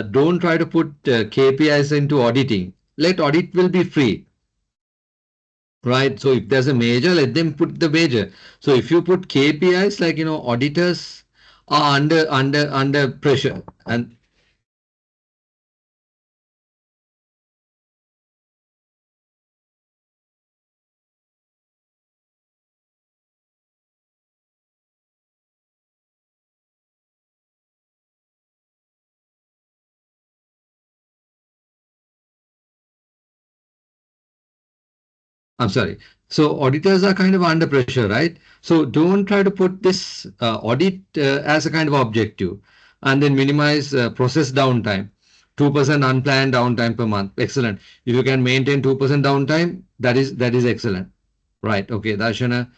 don't try to put KPIs into auditing. Let audit will be free, right? So if there's a major, let them put the major. So if you put KPIs, auditors are under pressure, and I'm sorry. So auditors are kind of under pressure, right? So don't try to put this audit as a kind of objective, and then minimize process downtime. 2% unplanned downtime per month. Excellent. If you can maintain 2% downtime, that is excellent. Right. Okay. Darshana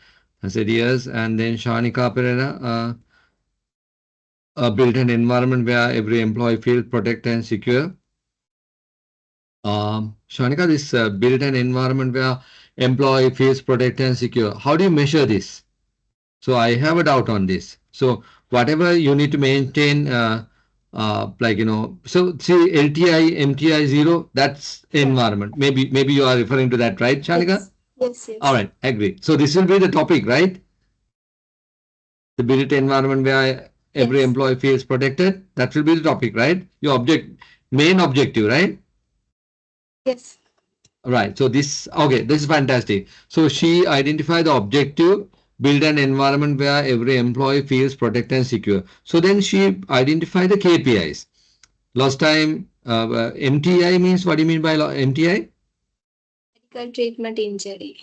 said yes. And then Shanika Perera built an environment where every employee feels protected and secure. Shanika, this built an environment where employee feels protected and secure. How do you measure this? So I have a doubt on this. So whatever you need to maintain, like so see LTI, MTI zero, that's Yeah. environment. Maybe you are referring to that, right, Shanika? Yes. Yes. All Yes. right, agree. So this will be the topic, right? The built environment where every Yes. employee feels protected. That will be the topic, right? Your main objective, right? Yes. Right. So okay, this is fantastic. So she identified the objective, build an environment where every employee feels protected and secure. So then she identified the KPIs. Last time, MTI means what do you mean by MTI? Medical treatment injury.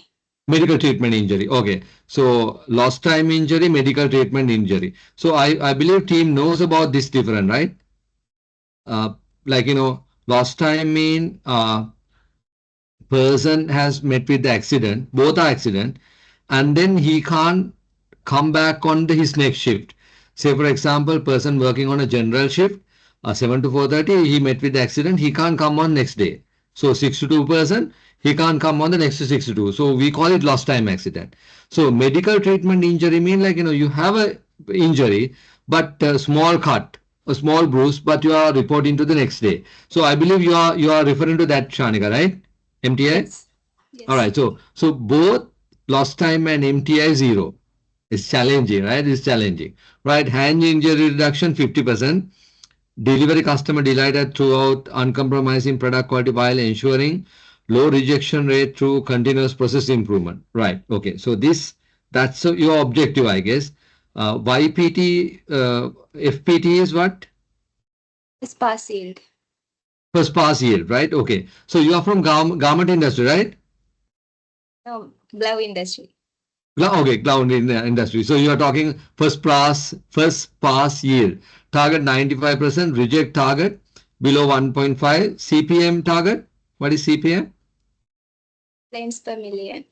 Medical treatment injury. Okay. So lost time injury, medical treatment injury. So I believe team knows about this different, right? Uh, like lost time mean person has met with the accident, both are accident, and then he can't come back on his next shift. Say for example, person working on a general shift, 7 to 4:30, he met with the accident, he can't come on next day. So 6 to 2 person, he can't come on the next 6 to 2. So we call it lost time accident. So medical treatment injury mean like you have a injury, but a small cut, a small bruise, but you are reporting to the next day. So I believe you are referring to that, Shanika, right? MTI? Yes. All Yes. right. So both lost time and MTI zero. It's challenging, right? It's challenging. Right. Hand injury reduction 50%. Delivery customer delighted throughout uncompromising product quality while ensuring low rejection rate through continuous process improvement. Right. Okay. So that's your objective, I guess. YPT, FPT is what? Yes. Pass yield. First pass yield, right? Okay. So you are from garment industry, right? No. Glove industry. Okay, cloud in the industry. So you are talking first pass yield. Target 95%, reject target below 1.5, CPM target. What is CPM? Complaints per million.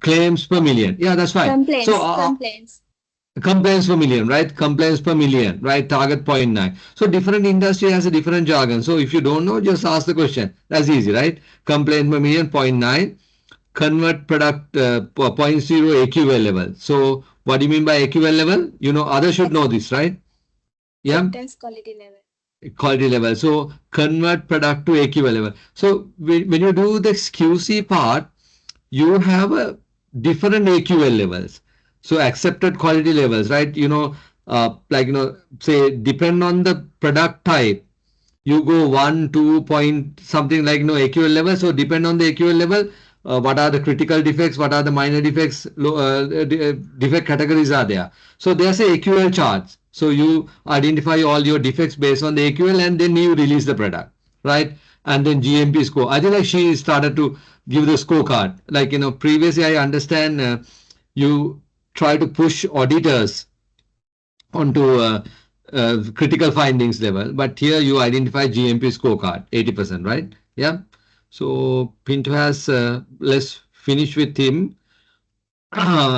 Claims per million. Yeah, that's fine. So Complaints. Complaints. complaints per million, right? Complaints per million, right? Target zero point 0.9. So different industry has a different jargon. So if you don't know, just ask the question. That's easy, right? Complaint per million, zero point 0.9. Convert product zero point 0 AQL level. So what do you mean by AQL level? Others should know this, right? Yeah, Acceptance quality level. quality level. So convert product to AQL level. So when you do this QC part, you have a different AQL levels. So accepted quality levels, right? Like say depend on the product type, you go 1 2 point something like AQL level. So depend on the AQL level, what are the critical defects, what are the minor defects, defect categories are there. So there's a AQL charts. So you identify all your defects based on the AQL, and then you release the product, right? And then GMP score. I think like she started to give the scorecard. Like previously I understand you try to push auditors onto critical findings level. But here you identify GMP scorecard, 80%, right? Yeah. So Pinto has, let's finish with him.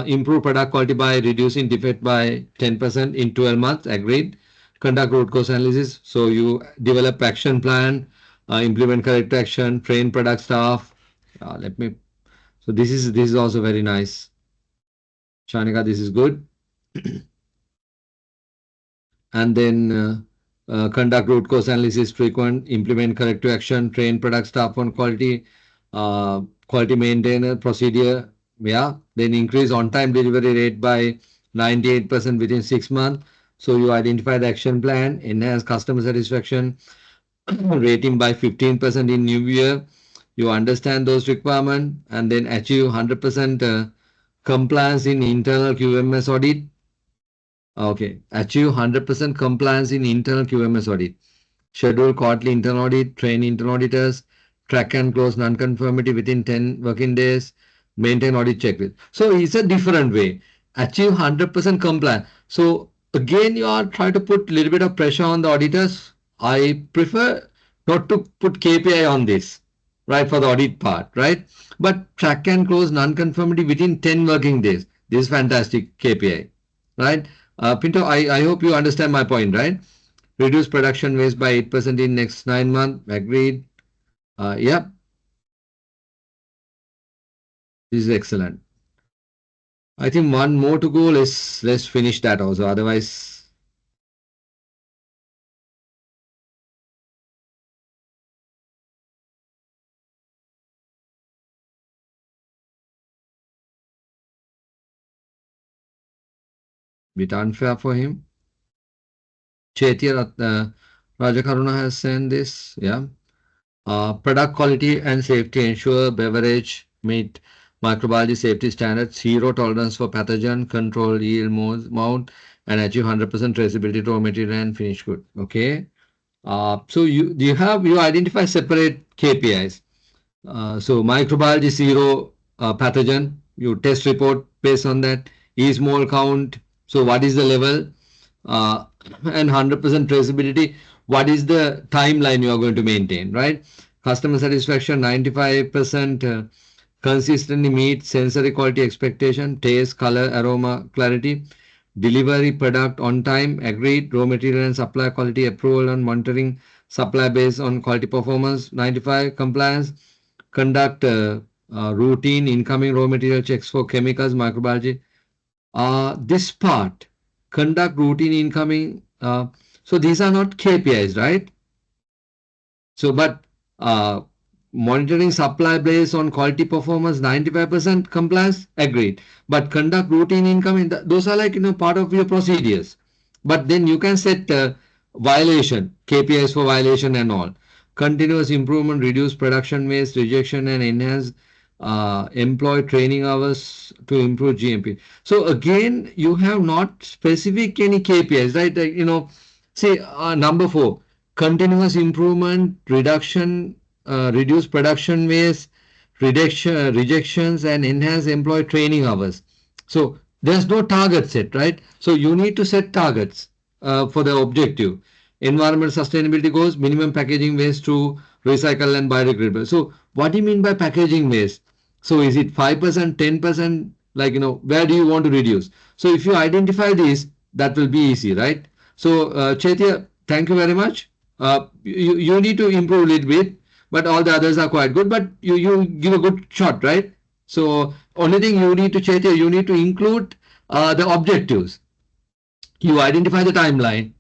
Improve product quality by reducing defect by 10% in 12 months. Agreed. Conduct root cause analysis. So you develop action plan, implement correct action, train product staff. Let me. So this is also very nice. Shanika, this is good. And then conduct root cause analysis frequent, implement corrective action, train product staff on quality, quality maintainer procedure. Yeah, then increase on time delivery rate by 98% within 6 months. So you identify the action plan, enhance customer satisfaction rating by 15% in new year. You understand those requirements and then achieve 100% compliance in internal QMS audit. Okay. Achieve 100% compliance in internal QMS audit. Schedule quarterly internal audit, train internal auditors, track and close non-conformity within 10 working days, maintain audit checklist. So it's a different way. Achieve 100% compliance. So again, you are trying to put a little bit of pressure on the auditors. I prefer not to put KPI on this, right, for the audit part, right? But track and close non-conformity within 10 working days. This is fantastic KPI, right? Pinto, I hope you understand my point, right? Reduce production waste by 8% in next 9 months. Agreed. Yeah, this is excellent. I think one more to go. Let's finish that also. Otherwise, bit unfair for him. Chaitya Rajakaruna has sent this. Yeah. Product quality and safety ensure beverage meet microbiology safety standards, zero tolerance for pathogen, control yield mount, and achieve 100% traceability raw material and finished good. Okay. So you identify separate KPIs. So microbiology zero pathogen. You test report based on that. E mole count. So what is the level? uh, and 100% traceability, what is the timeline you are going to maintain, right? Customer satisfaction 95%, consistently meet sensory quality expectation, taste, color, aroma, clarity, delivery product on time, agreed, raw material and supply quality approval and monitoring supply based on quality performance, 95 compliance, conduct routine incoming raw material checks for chemicals, microbiology, this part, conduct routine incoming. So these are not KPIs, right? So, but uh, monitoring supply based on quality performance, 95% compliance, agreed. But conduct routine incoming, those are like, part of your procedures. But then you can set violation, KPIs for violation and all. Continuous improvement, reduce production waste, rejection, and enhance employee training hours to improve GMP. So again, you have not specific any KPIs, right? Like, say number 4, continuous improvement, reduction, reduce production waste, rejections, and enhance employee training hours. So there's no target set, right? So you need to set targets for the objective. Environmental sustainability goals, minimum packaging waste to recycle and biodegradable. So what do you mean by packaging waste? So is it 5%, 10%? Like, where do you want to reduce? So if you identify this, that will be easy, right? So Chaitya, thank you very much. You need to improve a little bit, but all the others are quite good. But you give a good shot, right? So only thing you need to Chaitya, you need to include the objectives. You identify the timeline,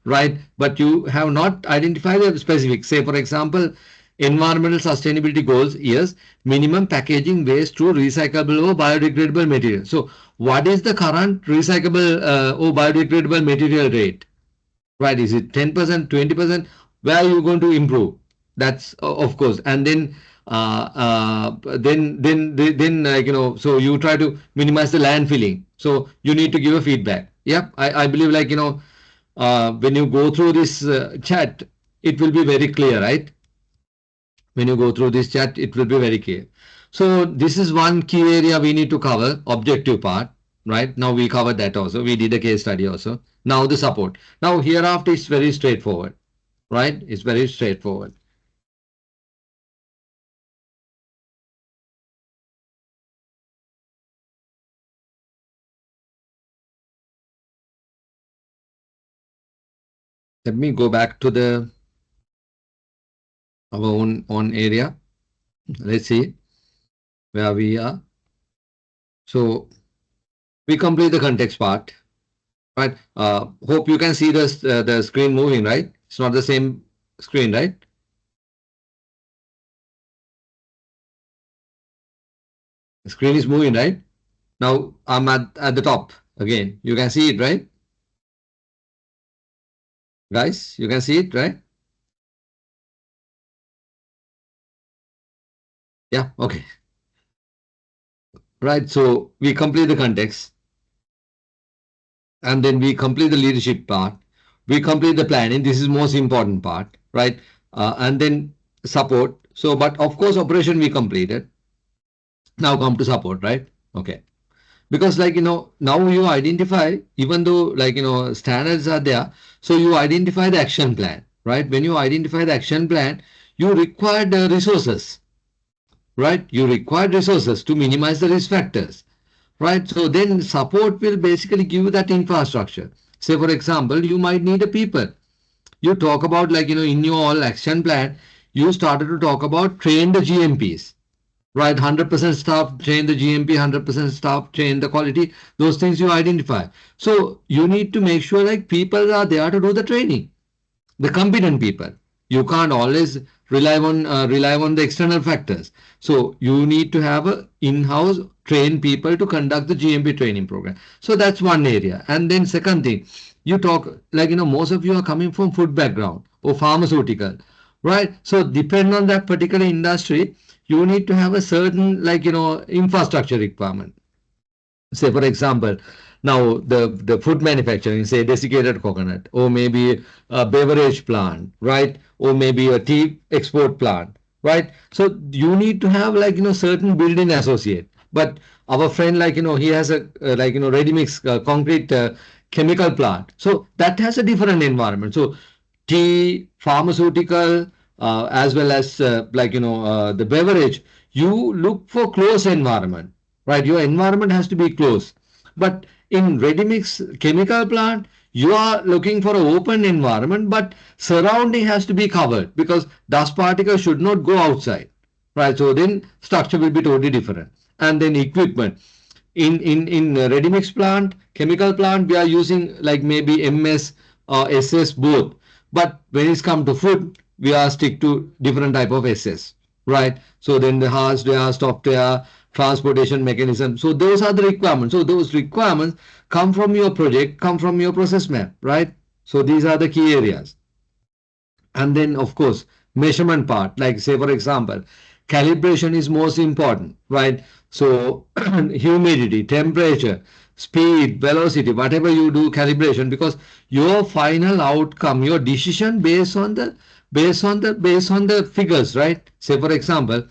right? But you have not identified the specific. Say, for example, environmental sustainability goals, yes, minimum packaging waste to recyclable or biodegradable material. So what is the current recyclable or biodegradable material rate? Right, is it 10%, 20%? Where are you going to improve? That's of course. And then so you try to minimize the landfilling. So you need to give a feedback. Yep, I believe, like, when you go through this chat, it will be very clear, right? When you go through this chat, it will be very clear. So this is one key area we need to cover, objective part, right? Now we covered that also. We did a case study also. Now the support. Now hereafter it's very straightforward, right? It's very straightforward. Let me go back to the our own area. Let's see where we are. So we complete the context part, right? Hope you can see the screen moving, right? It's not the same screen, right? The screen is moving, right? Now I'm at the top again. You can see it, right? Guys, you can see it, right? Yeah, okay. Right, so we complete the context, and then we complete the leadership part. We complete the planning. This is most important part, right? And then support. So, but of course, operation we completed. Now come to support, right? Okay. Because now you identify, even though standards are there, so you identify the action plan, right? When you identify the action plan, you require the resources, right? You require resources to minimize the risk factors, right? So then support will basically give you that infrastructure. Say for example, you might need a people. You talk about in your all action plan, you started to talk about train the GMPs, right? 100% staff train the GMP, 100% staff train the quality. Those things you identify. So you need to make sure people are there to do the training, the competent people. You can't always rely on the external factors. So you need to have a in-house trained people to conduct the GMP training program. So that's one area. And then second thing, you talk most of you are coming from food background or pharmaceutical, right? So depend on that particular industry, you need to have a certain infrastructure requirement. Say for example, now the food manufacturing, say desiccated coconut, or maybe a beverage plant, right? Or maybe a tea export plant, right? So you need to have certain building associate. But our friend, he has a ready mix concrete chemical plant, so that has a different environment. So tea, pharmaceutical, as well as the beverage, you look for close environment, right? Your environment has to be close. But in ready mix chemical plant, you are looking for an open environment, but surrounding has to be covered because dust particles should not go outside, right? So then structure will be totally different. And then equipment, in ready mix plant, chemical plant, we are using maybe MS or SS both. But when it's come to food, we are stick to different type of SS, right? So then the hardware, software, transportation mechanism. So those are the requirements. So those requirements come from your project, come from your process map, right? So these are the key areas. And then of course measurement part, like say for example, calibration is most important, right? So humidity, temperature, speed, velocity, whatever you do calibration, because your final outcome, your decision based on the figures, right? Say for example,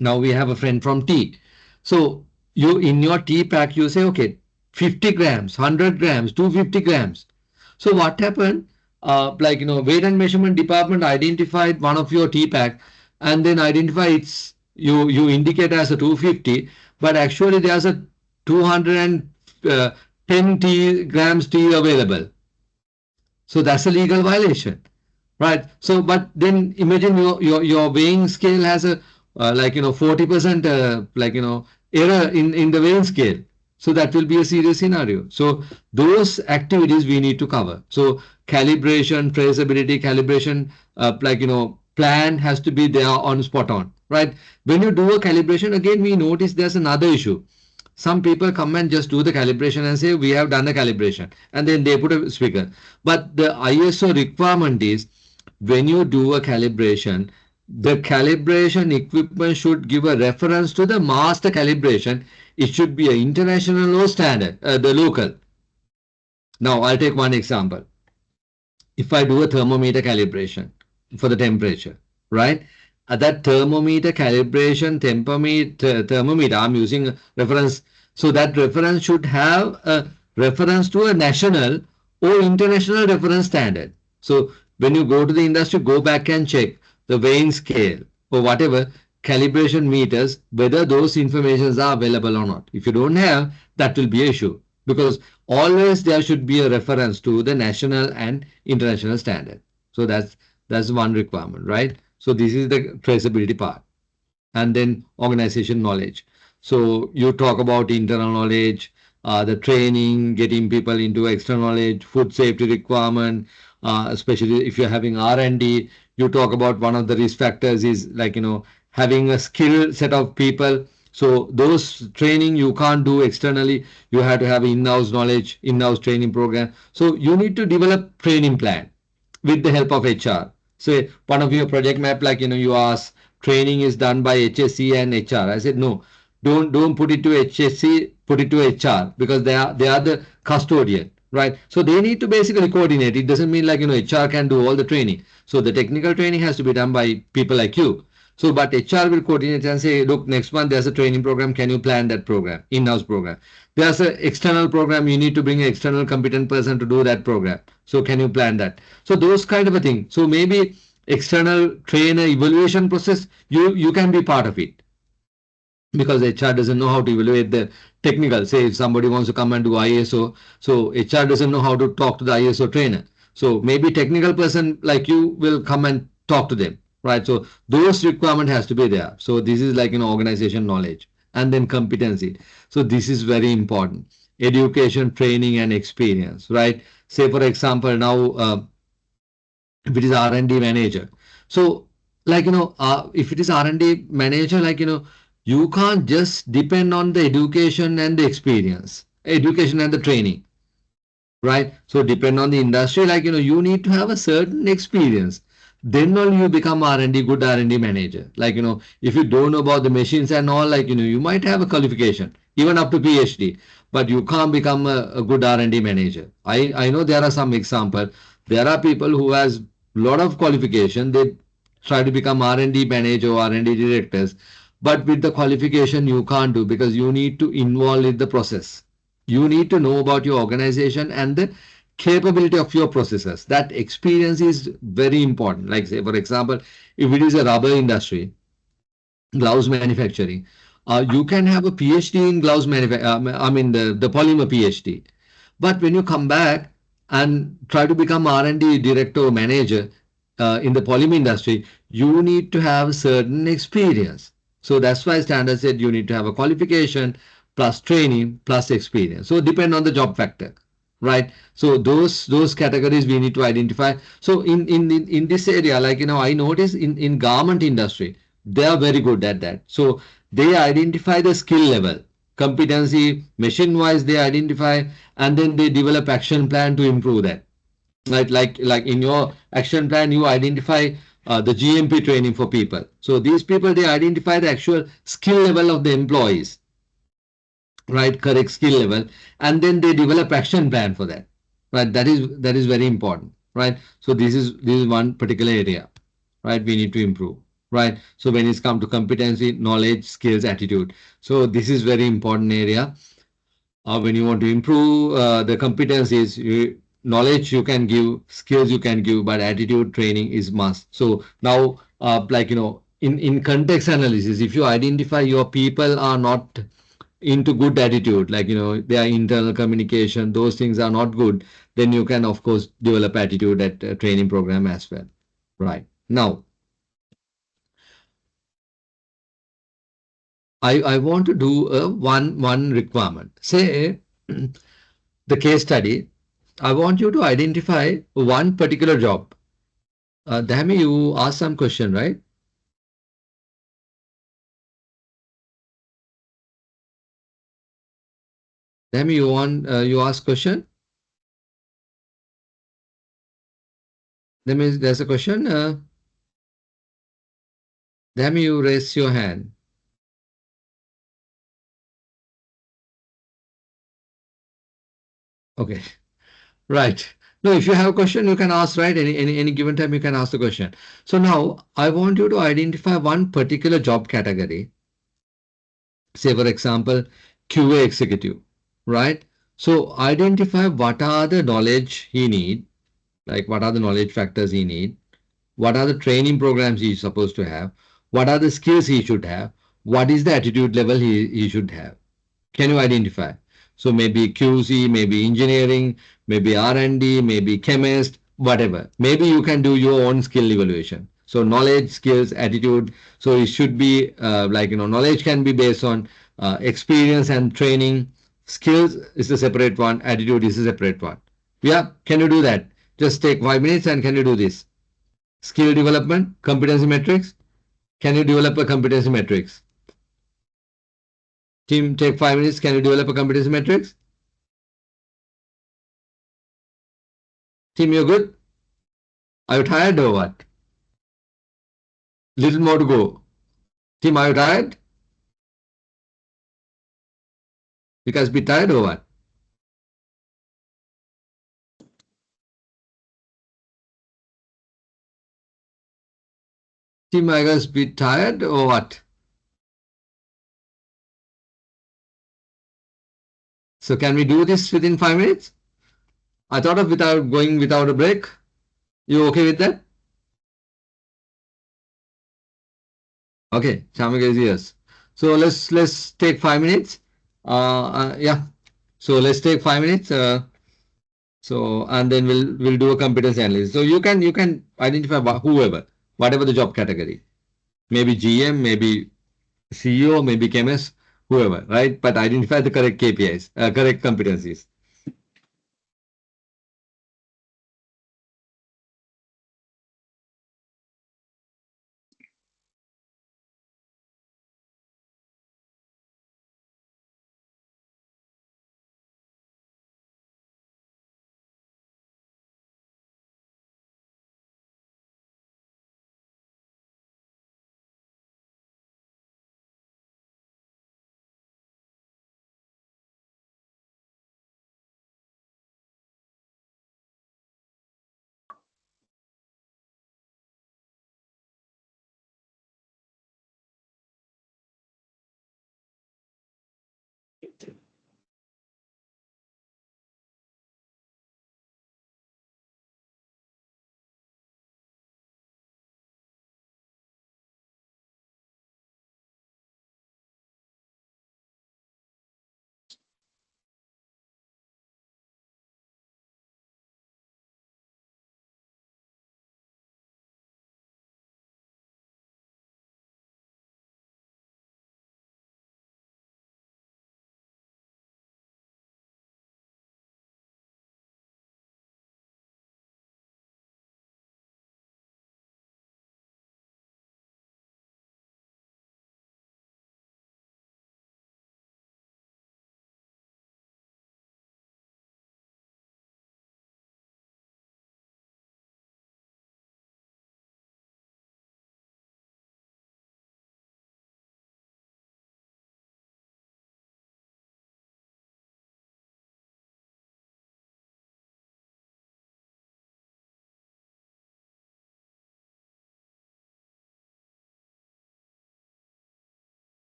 now we have a friend from tea. So you in your tea pack you say, okay, 50 grams, 100 grams, 250 grams. So what happened? Weight and measurement department identified one of your tea pack, and then identify it's you indicate as a 250, but actually there's a 210 grams tea available. So that's a legal violation, right? So, but then imagine your weighing scale has a 40% error in the weighing scale. So that will be a serious scenario. So those activities we need to cover. So calibration, traceability, calibration, plan has to be there on spot on, right? When you do a calibration, again we notice there's another issue. Some people come and just do the calibration and say we have done the calibration, and then they put a speaker. But the ISO requirement is, when you do a calibration, the calibration equipment should give a reference to the master calibration. It should be an international or standard, the local. Now I'll take one example. If I do a thermometer calibration for the temperature, right? That thermometer calibration, thermometer, I'm using a reference. So that reference should have a reference to a national or international reference standard. So when you go to the industry, go back and check the weighing scale or whatever calibration meters, whether those informations are available or not. If you don't have, that will be an issue, because always there should be a reference to the national and international standard. So that's one requirement, right? So this is the traceability part. And then organization knowledge. So you talk about internal knowledge, the training, getting people into external knowledge, food safety requirement, especially if you're having R&D. You talk about one of the risk factors is having a skill set of people. So those training you can't do externally. You have to have in-house knowledge, in-house training program. So you need to develop training plan with the help of HR. So one of your project map, you ask, training is done by HSC and HR. I said no, don't put it to HSC, put it to HR, because they are the custodian. right? So they need to basically coordinate. It doesn't mean like, HR can do all the training. So the technical training has to be done by people like you. So, but HR will coordinate and say, look, next month there's a training program. Can you plan that program? In-house program. There's an external program. You need to bring an external competent person to do that program. So can you plan that? So those kind of a thing. So maybe external trainer evaluation process, you can be part of it, because HR doesn't know how to evaluate the technical. Say if somebody wants to come and do ISO, so HR doesn't know how to talk to the ISO trainer. So maybe technical person like you will come and talk to them, right? So those requirement has to be there. So this is like organization knowledge, and then competency. So this is very important. Education, training, and experience, right? Say for example now. If it is R&D manager. So like if it is R&D manager, like you can't just depend on the education and the experience, education and the training, right? So depend on the industry, like you need to have a certain experience. Then only you become R&D, good R&D manager. Like if you don't know about the machines and all, like you might have a qualification even up to PhD, but you can't become a good R&D manager. I know there are some example. There are people who has lot of qualification. They try to become R&D manager or R&D directors, but with the qualification you can't do, because you need to involve in the process. You need to know about your organization and the capability of your processes. That experience is very important. Like say for example, if it is a rubber industry, gloves manufacturing, you can have a PhD in gloves manufacturing, I mean the polymer PhD. But when you come back and try to become R&D director or manager in the polymer industry, you need to have certain experience. So that's why standard said you need to have a qualification plus training plus experience. So depend on the job factor, right? So those categories we need to identify. So in this area, like I notice in garment industry, they are very good at that. So they identify the skill level, competency, machine wise they identify, and then they develop action plan to improve that. Like in your action plan, you identify the GMP training for people. So these people, they identify the actual skill level of the employees, right? Correct skill level, and then they develop action plan for that, right? That is very important, right? So this is one particular area, right? We need to improve, right? So when it's come to competency, knowledge, skills, attitude, so this is very important area. When you want to improve the competencies, knowledge you can give, skills you can give, but attitude training is must. So now like in context analysis, if you identify your people are not into good attitude, like their internal communication, those things are not good, then you can of course develop attitude at a training program as well, right? Now I want to do a one requirement. Say the case study, I want you to identify one particular job. Dhami, you asked some question, right? Dhami, you ask question. That means there's a question. Dhami, you raise your hand. Okay, right. No, if you have a question, you can ask, right? Any given time, you can ask the question. So now I want you to identify one particular job category. Say, for example, QA executive, right? So identify what are the knowledge he need, like what are the knowledge factors he need, what are the training programs he's supposed to have, what are the skills he should have, what is the attitude level he should have. Can you identify? So maybe QC, maybe engineering, maybe R&D, maybe chemist, whatever. Maybe you can do your own skill evaluation. So knowledge, skills, attitude. So it should be like knowledge can be based on experience and training. Skills is a separate one. Attitude is a separate one. Yeah, can you do that? Just take 5 minutes and can you do this? Skill development, competency metrics. Can you develop a competency matrix? Team, take 5 minutes. Can you develop a competency matrix? Team, you're good? Are you tired or what? Little more to go. Team, are you tired? You guys be tired or what? Team members be tired or what? So can we do this within 5 minutes? I thought of without going without a break. You okay with that? Okay, Shamika is yes. So let's take 5 minutes. Yeah. So let's take 5 minutes. So and then we'll do a competence analysis. So you can identify whoever, whatever the job category, maybe GM, maybe CEO, maybe chemist, whoever, right? But identify the correct KPIs, correct competencies.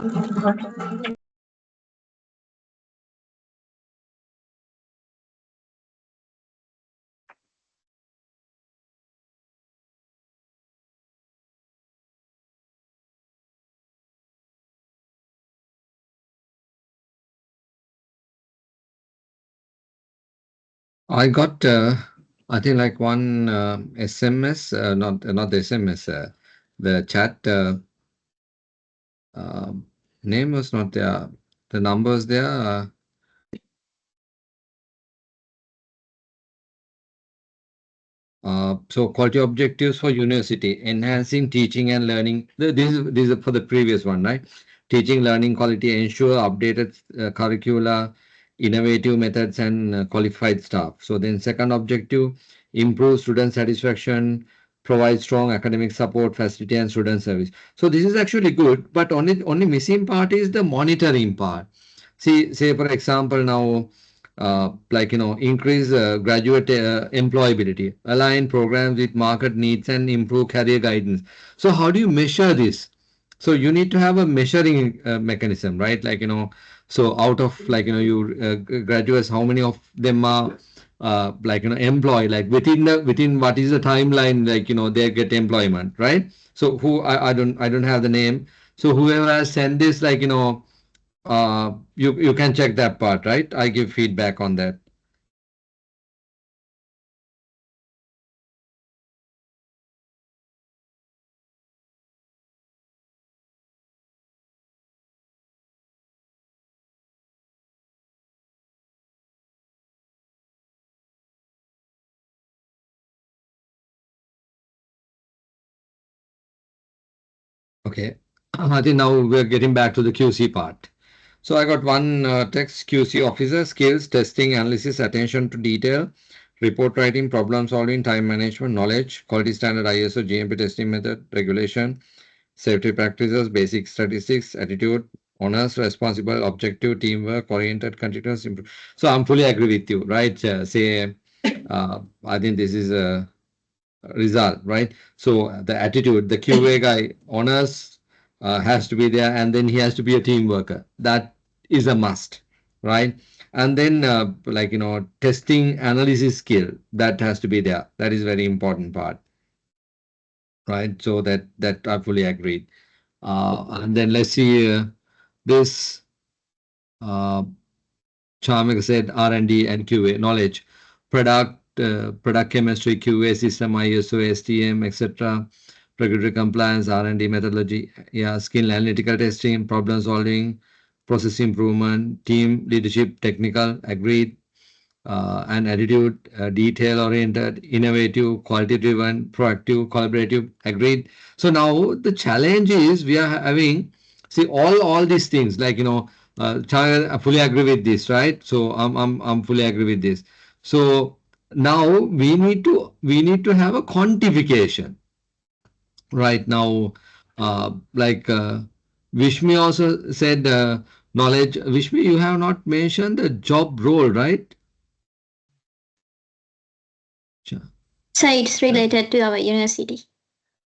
I got, I think like one SMS, not the SMS, the chat uh, name was not there. The numbers there. So quality objectives for university, enhancing teaching and learning. These are for the previous one, right? Teaching, learning quality, ensure updated curricula, innovative methods, and qualified staff. So then second objective, improve student satisfaction, provide strong academic support, facility, and student service. So this is actually good, but only missing part is the monitoring part. See, say for example now increase graduate employability, align programs with market needs, and improve career guidance. So, how do you measure this? So, you need to have a measuring mechanism, right? So out of you graduates, how many of them are employed, like within what is the timeline, they get employment, right? So, I don't have the name. So, whoever has sent this, you can check that part, right? I give feedback on that. Okay. I think now we're getting back to the QC part. So I got one text: QC officer skills, testing, analysis, attention to detail, report writing, problem solving, time management, knowledge, quality standard ISO, GMP testing method, regulation, safety practices, basic statistics, attitude, honest, responsible, objective, teamwork, oriented, continuous improve. So I'm fully agree with you, right? I think this is a result, right? So the attitude, the QA guy, honest, has to be there, and then he has to be a team worker. That is a must, right? And then testing analysis skill, that has to be there. That is very important part, right? So that I fully agree. And then let's see this. Uh, Charmik said R&D and QA knowledge, product chemistry, QA system, ISO, STM, etc. Regulatory compliance, R&D methodology, yeah, skill analytical testing, problem solving, process improvement, team leadership, technical, agreed, and attitude, detail oriented, innovative, quality driven, proactive, collaborative, agreed. So now the challenge is we are having, see, all these things, Chaya, I fully agree with this, right? So I'm fully agree with this. So now we need to have a quantification right now. Like Vishmi also said, knowledge. Vishmi, you have not mentioned the job role, right? So it's related to our university.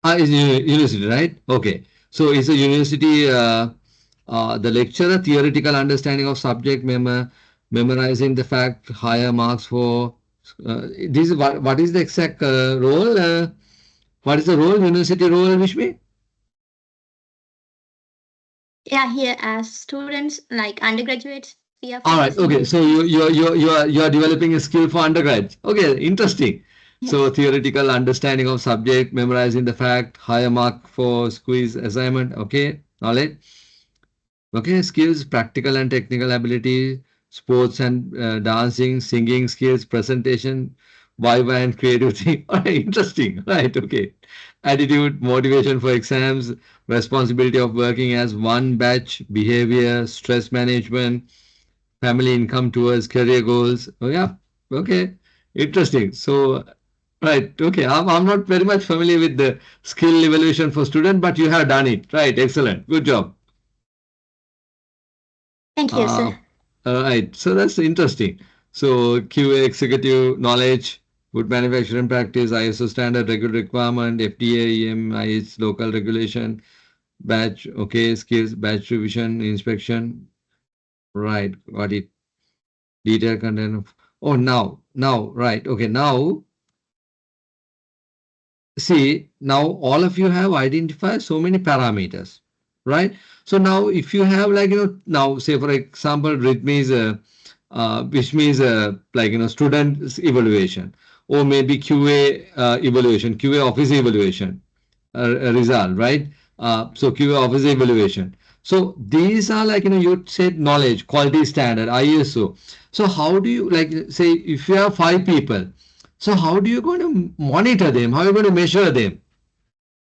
It's university, right? Okay. So it's a university, the lecturer, theoretical understanding of subject, memorizing the fact, higher marks for, this is what is the exact role? What is the role, university role, Vishmi? Yeah, here as students, like undergraduates, we are All right. focusing. Okay. So you are developing a skill for undergrads. Okay. Interesting. So Yes. theoretical understanding of subject, memorizing the fact, higher mark for quiz assignment. Okay. Knowledge. Okay, skills, practical and technical ability, sports and dancing, singing skills, presentation, viva and creativity. All right, interesting. Right, okay. Attitude, motivation for exams, responsibility of working as one batch, behavior, stress management, family income towards career goals. Oh, yeah, okay. Interesting. So, right, okay. I'm not very much familiar with the skill evaluation for student, but you have done it. Right, excellent. Good job. Thank you, Uh, sir. right. So that's interesting. So QA executive knowledge, good manufacturing practice, ISO standard, regulatory requirement, FDA, EMI's local regulation, Batch, okay, skills, batch revision, inspection, right, got it. Detailed content of, oh, now, right, okay, now, see, now all of you have identified so many parameters, right? So now if you have like, now say for example, RIT means, which means like, student evaluation, or maybe QA evaluation, QA office evaluation, result, right? So QA office evaluation. So these are like, you said knowledge, quality standard, ISO. So how do you like say if you have 5 people, so how do you going to monitor them? How are you going to measure them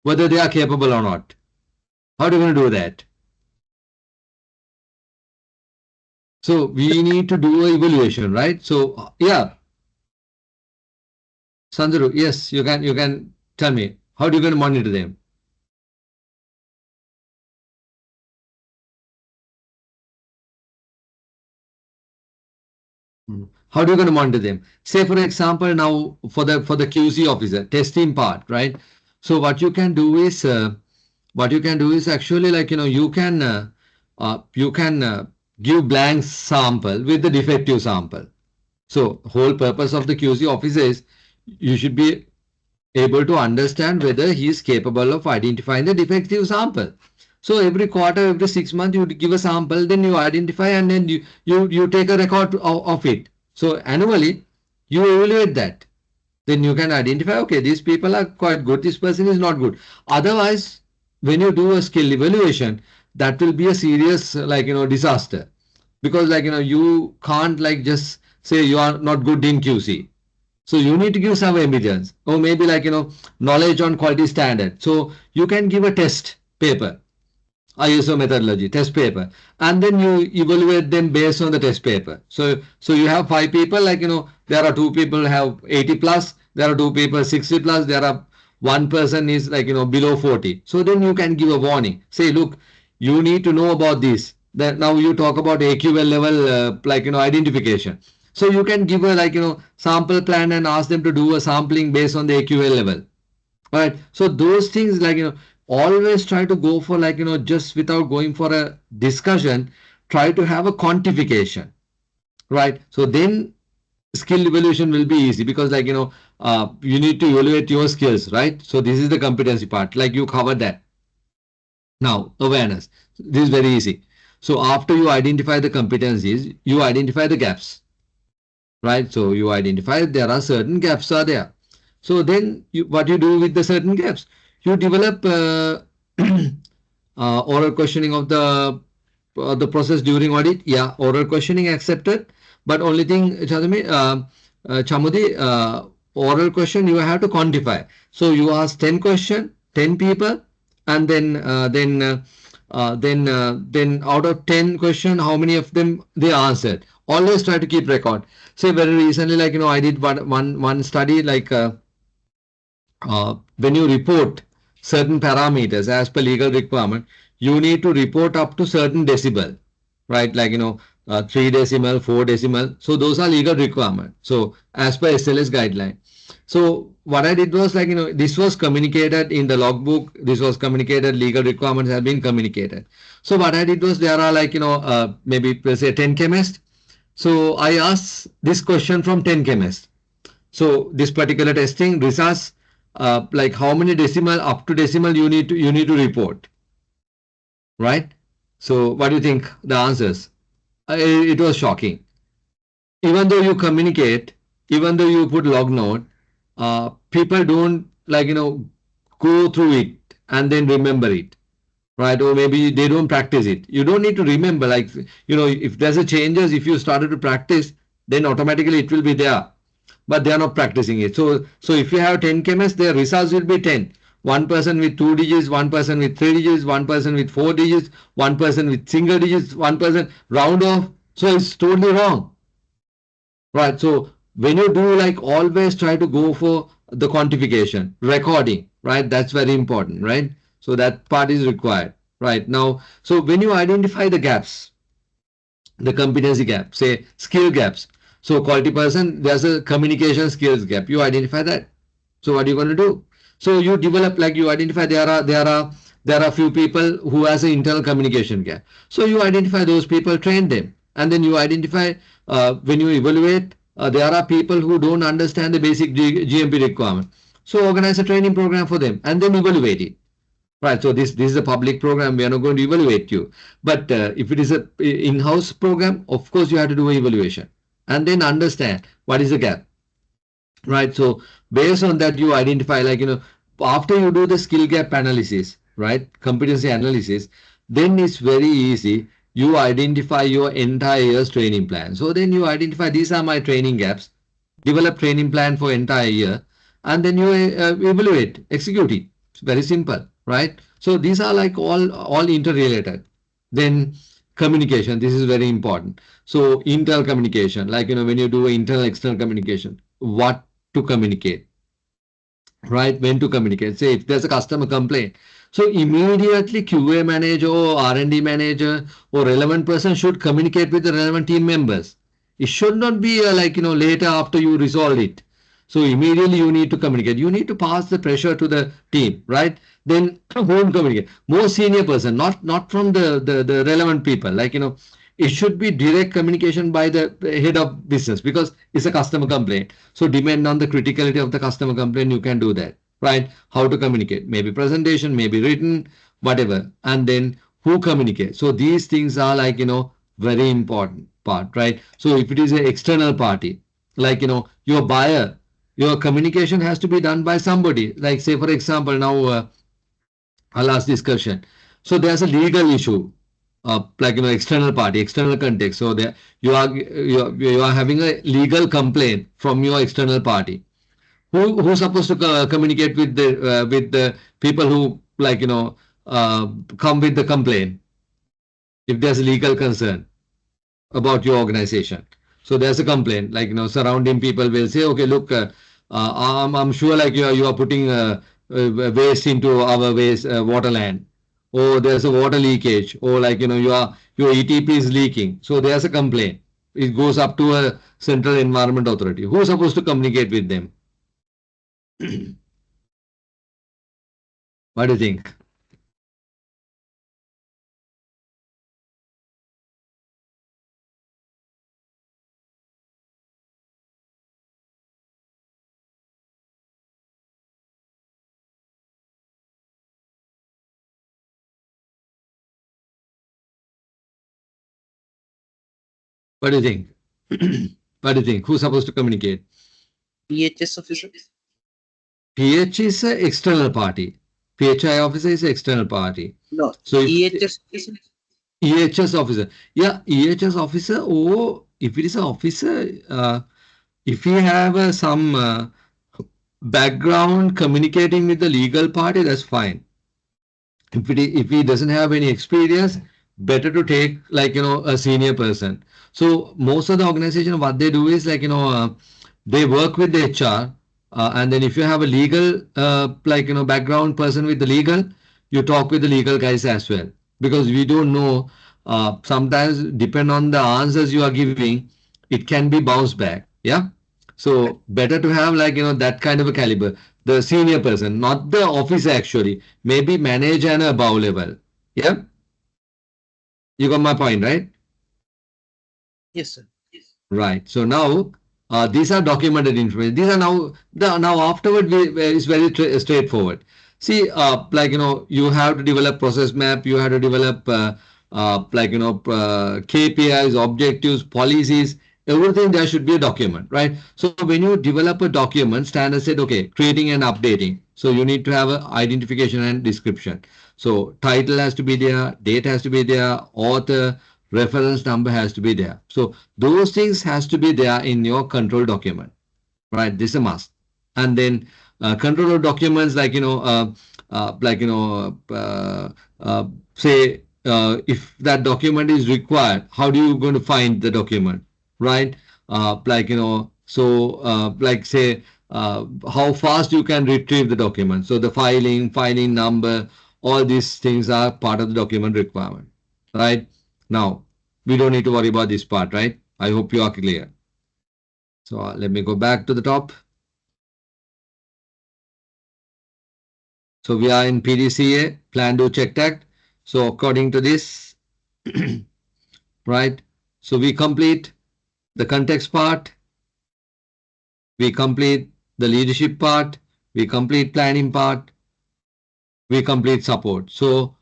whether they are capable or not? How are you going to do that? So we need to do a evaluation, right? So yeah, Sandru, yes, you can tell me how do you going to monitor them? How do you going to monitor them? Say for example, now for the QC officer testing part, right? So what you can do is actually like you can give blank sample with the defective sample. So whole purpose of the QC officer is you should be able to understand whether he is capable of identifying the defective sample. So every quarter, every 6 months, you give a sample, then you identify and then you take a record of it. So annually, you evaluate that. Then you can identify, okay, these people are quite good, this person is not good. Otherwise, when you do a skill evaluation, that will be a serious like disaster, because like you can't like just say you are not good in QC. So you need to give some evidence, or maybe like knowledge on quality standard. So you can give a test paper, ISO methodology test paper, and then you evaluate them based on the test paper. So you have 5 people, like there are 2 people have 80 plus, there are 2 people 60 plus, there are one person is like below 40. So then you can give a warning, say look, you need to know about this. That now you talk about AQL level like identification. So you can give a like sample plan and ask them to do a sampling based on the AQL level. Right. So those things like, always try to go for like, just without going for a discussion, try to have a quantification. Right. So then skill evaluation will be easy, because like, you need to evaluate your skills. Right. So this is the competency part. Like you covered that. Now, awareness. This is very easy. So after you identify the competencies, you identify the gaps. Right. So you identify there are certain gaps are there. So then what you do with the certain gaps, you develop oral questioning of the process during audit. Yeah, oral questioning accepted, but only thing, Chamudi, oral question you have to quantify. So you ask 10 question, 10 people, and then out of 10 question, how many of them they answered. Always try to keep record. Say very recently, like I did one study like. When you report certain parameters as per legal requirement, you need to report up to certain decibel, right? Like 3 decimal, 4 decimal. So those are legal requirement. So as per SLS guideline. So what I did was like this was communicated in the logbook. This was communicated. Legal requirements have been communicated. So what I did was there are like maybe say 10 chemists. So I asked this question from 10 chemists. So this particular testing results, like how many decimal up to decimal you need to report, right? So what do you think the answers? It was shocking. Even though you communicate, even though you put log note, people don't like go through it and then remember it, right? Or maybe they don't practice it. You don't need to remember, like if there's a changes, if you started to practice, then automatically it will be there, but they are not practicing it. So if you have 10 chemists, their results will be 10. One person with 2 digits, one person with 3 digits, one person with 4 digits, one person with single digits, one person round off. So it's totally wrong. Right. So when you do, like, always try to go for the quantification, recording, right? That's very important, right? So that part is required, right? Now, so when you identify the gaps, the competency gap, say skill gaps. So quality person, there's a communication skills gap. You identify that. So what are you going to do? So you develop, like you identify there are there are few people who has an internal communication gap. So you identify those people, train them, and then you identify when you evaluate, there are people who don't understand the basic GMP requirement. So organize a training program for them and then evaluate it. Right. So this is a public program. We are not going to evaluate you. But if it is a in-house program, of course you have to do an evaluation and then understand what is the gap. Right. So based on that, you identify, like, after you do the skill gap analysis, right, competency analysis, then it's very easy. You identify your entire year's training plan. So then you identify, these are my training gaps, develop training plan for entire year, and then you evaluate, execute it. It's very simple, right? So these are like all interrelated. Then communication, this is very important. So internal communication, like, when you do internal external communication, what to communicate, right? When to communicate. Say if there's a customer complaint, so immediately QA manager or R&D manager or relevant person should communicate with the relevant team members. It should not be like, later after you resolve it. So immediately you need to communicate. You need to pass the pressure to the team, right? Then whom communicate? More senior person, not from the relevant people. Like, it should be direct communication by the head of business, because it's a customer complaint. So depend on the criticality of the customer complaint, you can do that, right? How to communicate? Maybe presentation, maybe written, whatever. And then who communicate? So these things are like, very important part, right? So if it is an external party, like, your buyer, your communication has to be done by somebody. Like, say for example, now our last discussion. So there's a legal issue, like, external party, external context. So there you are having a legal complaint from your external party. Who's supposed to communicate with the people who, like, come with the complaint if there's a legal concern about your organization. So there's a complaint, like, surrounding people will say, okay, look, I'm sure, like, you are putting waste into our waste waterland, or there's a water leakage, or, like, your ETP is leaking. So there's a complaint. It goes up to a central environment authority. Who's supposed to communicate with them? What do you think? What do you think? What do you think? Who's supposed to communicate? PHS officer. PH is an external party. PHI officer is an external party. No, So if EHS officer. EHS officer, yeah, EHS officer, or if it is an officer, if you have some background communicating with the legal party, that's fine. If he doesn't have any experience, better to take, like, a senior person. So most of the organization, what they do is, like, they work with the HR, and then if you have a legal, like, background person with the legal, you talk with the legal guys as well, because we don't know. Sometimes depend on the answers you are giving, it can be bounced back. Yeah. So better to have, like, that kind of a caliber, the senior person, not the officer actually, maybe manager and above level. Yeah, you got my point, right? Yes, sir. Right. So now these are documented information. These are now afterward is very straightforward. See, like, you have to develop process map. You have to develop like, KPIs, objectives, policies. Everything there should be a document, right? So when you develop a document, standard said, okay, creating and updating. So you need to have a identification and description. So title has to be there, date has to be there, author, reference number has to be there. So those things has to be there in your control document, right? This is a must. And then control of documents, like, like, say if that document is required, how do you going to find the document, right? Like, so like, say how fast you can retrieve the document. So the filing number, all these things are part of the document requirement, right? Now, we don't need to worry about this part, right? I hope you are clear. So let me go back to the top. So we are in PDCA, plan, do, check, act. So according to this, right? So we complete the context part, we complete the leadership part, we complete planning part, we complete support. So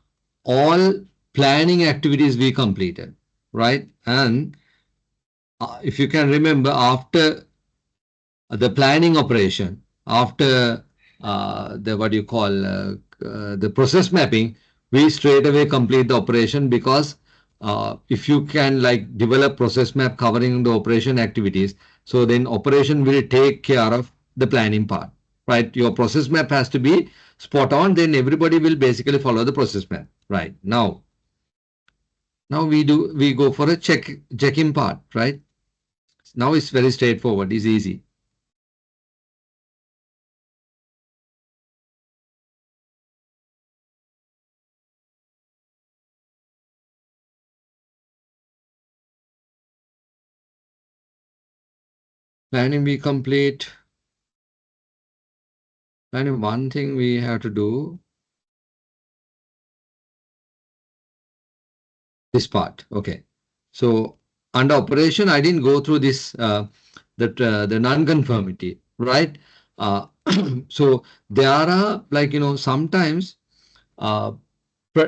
all planning activities we completed, right? And if you can remember, after the planning operation, after the what you call the process mapping, we straight away complete the operation, because if you can like develop process map covering the operation activities, so then operation will take care of the planning part, right? Your process map has to be spot on, then everybody will basically follow the process map, right? Now we go for a check-in part, right? Now it's very straightforward, it's easy. Planning we complete. And one thing we have to do this part. Okay. So under operation, I didn't go through this the non-conformity, right? Uh, so there are like sometimes uh,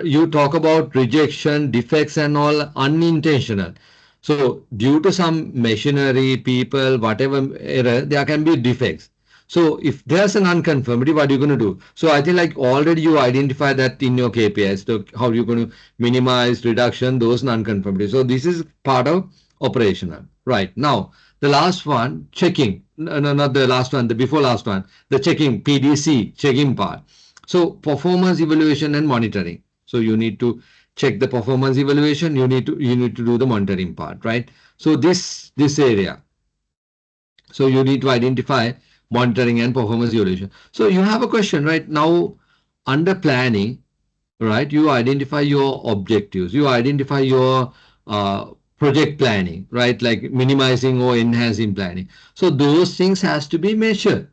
you talk about rejection, defects, and all unintentional. So due to some machinery, people, whatever error, there can be defects. So if there's an unconformity, what are you going to do? So I think like already you identify that in your KPIs, so how you're going to minimize reduction, those non-conformity. So this is part of operational. Right. Now, the last one, checking. No, not the last one, the before last one, the checking, PDC, checking part. So performance evaluation and monitoring. So you need to check the performance evaluation. You need to do the monitoring part, right? So this area. So you need to identify monitoring and performance evaluation. So you have a question right now under planning, right? You identify your objectives. You identify your project planning, right? Like minimizing or enhancing planning. So those things has to be measured.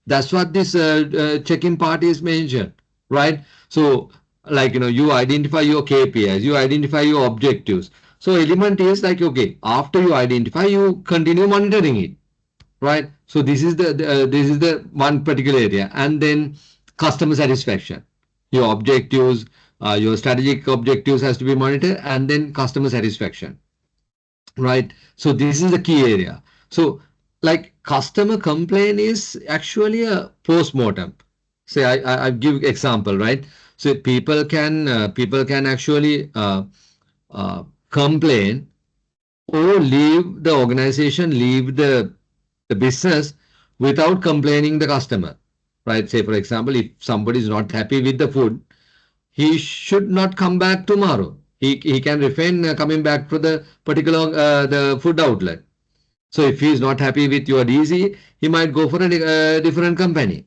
That's what this check-in part is mentioned, right? So like you identify your KPIs, you identify your objectives. So element is like okay, after you identify, you continue monitoring it, right? So this is the one particular area, and then customer satisfaction, your objectives, your strategic objectives has to be monitored, and then customer satisfaction, right? So this is the key area. So like customer complaint is actually a post-mortem. Say I give example, right? So people can actually complain or leave the organization, leave the business without complaining the customer, right? Say for example, if somebody is not happy with the food, he should not come back tomorrow. He can refrain coming back to the particular the food outlet. So if he is not happy with your DC, he might go for a different company.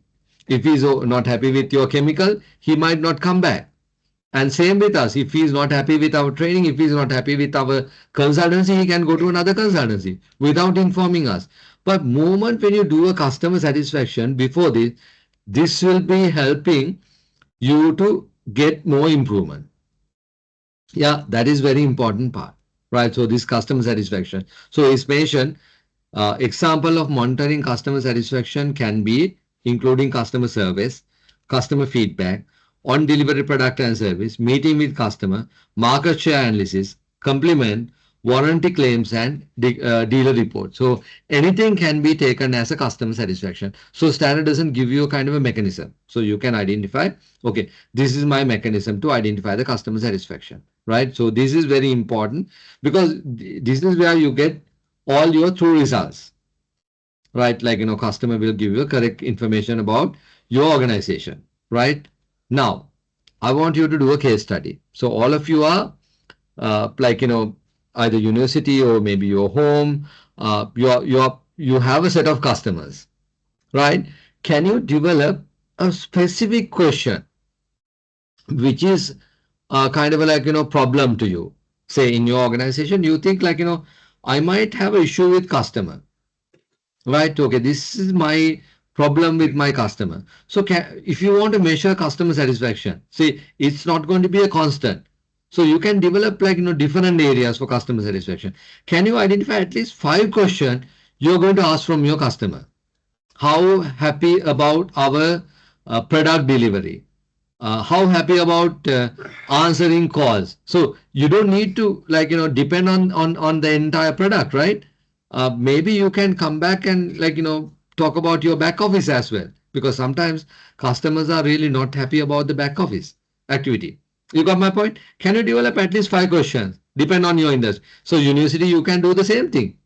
If he is not happy with your chemical, he might not come back. And same with us. If he is not happy with our training, if he is not happy with our consultancy, he can go to another consultancy without informing us. But moment when you do a customer satisfaction before this will be helping you to get more improvement. Yeah, that is very important part, right? So this customer satisfaction. So it's mentioned example of monitoring customer satisfaction can be including customer service, customer feedback, on delivery product and service, meeting with customer, market share analysis, complement, warranty claims, and dealer report. So anything can be taken as a customer satisfaction. So standard doesn't give you a kind of a mechanism. So you can identify, okay, this is my mechanism to identify the customer satisfaction, right? So this is very important because this is where you get all your true results, right? Like customer will give you correct information about your organization, right? Now I want you to do a case study. So all of you are like either university or maybe your home, you have a set of customers, right? Can you develop a specific question which is kind of a like problem to you? Say in your organization you think like I might have an issue with customer, right? Okay, this is my problem with my customer. So if you want to measure customer satisfaction, see, it's not going to be a constant. So you can develop like different areas for customer satisfaction. Can you identify at least 5 questions you're going to ask from your customer? How happy about our product delivery? How happy about answering calls? So you don't need to like depend on the entire product, right? Maybe you can come back and like talk about your back office as well, because sometimes customers are really not happy about the back office activity. You got my point? Can you develop at least 5 questions? Depend on your industry. So university, you can do the same thing.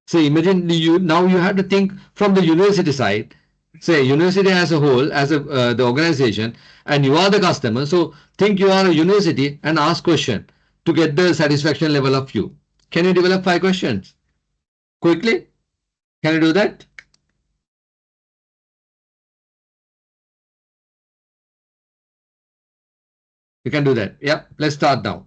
So imagine you now you have to think from the university side, say university as a whole, as a the organization, and you are the customer. So think you are a university and ask question to get the satisfaction level of you. Can you develop 5 questions quickly? Can you do that? You can do that. Yeah. Let's start now.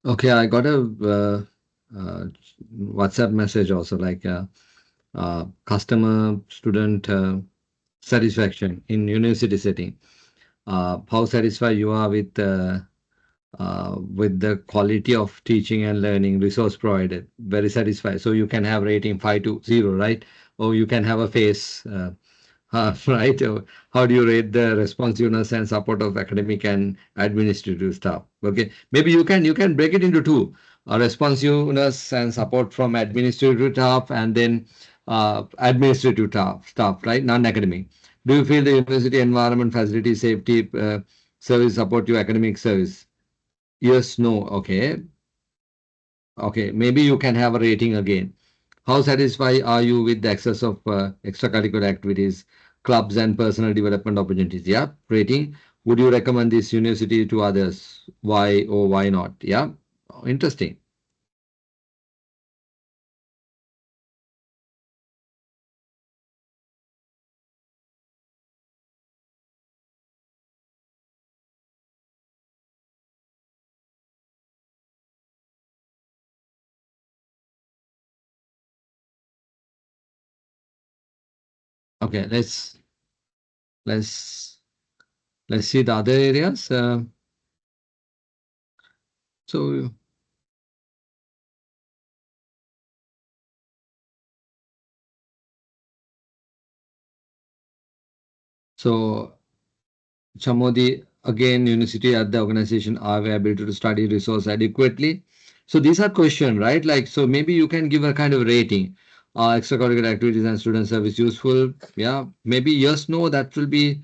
Okay, I got a WhatsApp message also, like customer student satisfaction in university setting. How satisfied you are with the quality of teaching and learning resource provided. Very satisfied. So you can have rating 5 to 0, right? Or you can have a face. Right. How do you rate the responsiveness and support of academic and administrative staff? Okay. Maybe you can break it into two. Responsiveness and support from administrative staff, and then administrative staff, right? Non-academic. Do you feel the university environment, facility, safety, service support your academic service? Yes, no. Okay. Okay. Maybe you can have a rating again. How satisfied are you with the access of extracurricular activities, clubs, and personal development opportunities? Yeah, rating. Would you recommend this university to others? Why or why not? Yeah, interesting. Okay, let's let's see the other areas. So so Chamodi, again, university at the organization are we able to study resource adequately? So these are questions, right? Like, so maybe you can give a kind of rating. Extracurricular activities and student service useful? Yeah, maybe yes, no, that will be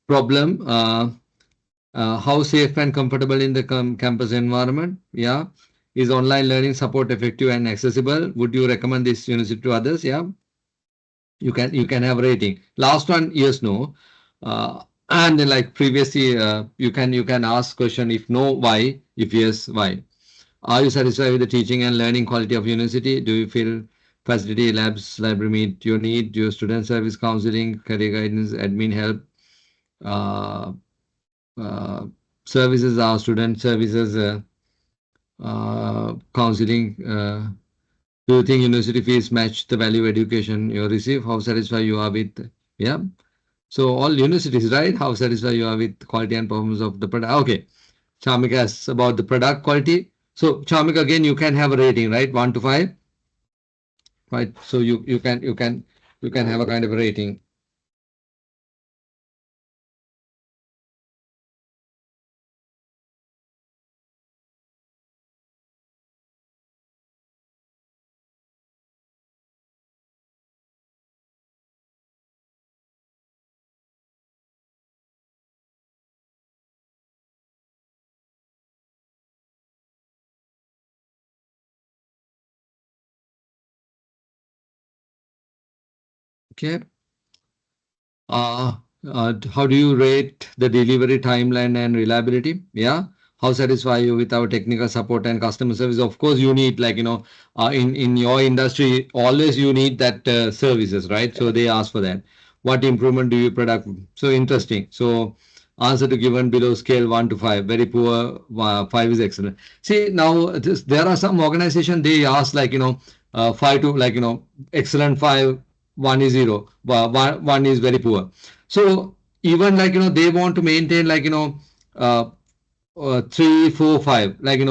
problem. How safe and comfortable in the campus environment? Yeah. Is online learning support effective and accessible? Would you recommend this university to others? Yeah, you can have rating. Last one, yes, no. And then like previously, you can ask question if no, why? If yes, why? Are you satisfied with the teaching and learning quality of university? Do you feel facility, labs, library meet your need? Your student service, counseling, career guidance, admin help, uh, uh, services are student services, counseling. Do you think university fees match the value of education you receive? How satisfied you are with? Yeah. So all universities, right? How satisfied you are with quality and performance of the product? Okay. Charmik asks about the product quality. So Charmik, again, you can have a rating, right? 1 to 5, right? So you can have a kind of a rating. Okay. Uh, how do you rate the delivery timeline and reliability? Yeah. How satisfied you with our technical support and customer service? Of course, you need like in your industry, always you need that services, right? So they ask for that. What improvement do you product? So interesting. So answer to given below scale 1 to 5, very poor. 5 is excellent. See now there are some organization they ask like 5 to like excellent 5, 1 is 0, one is very poor. So even like they want to maintain like 3, 4, 5, like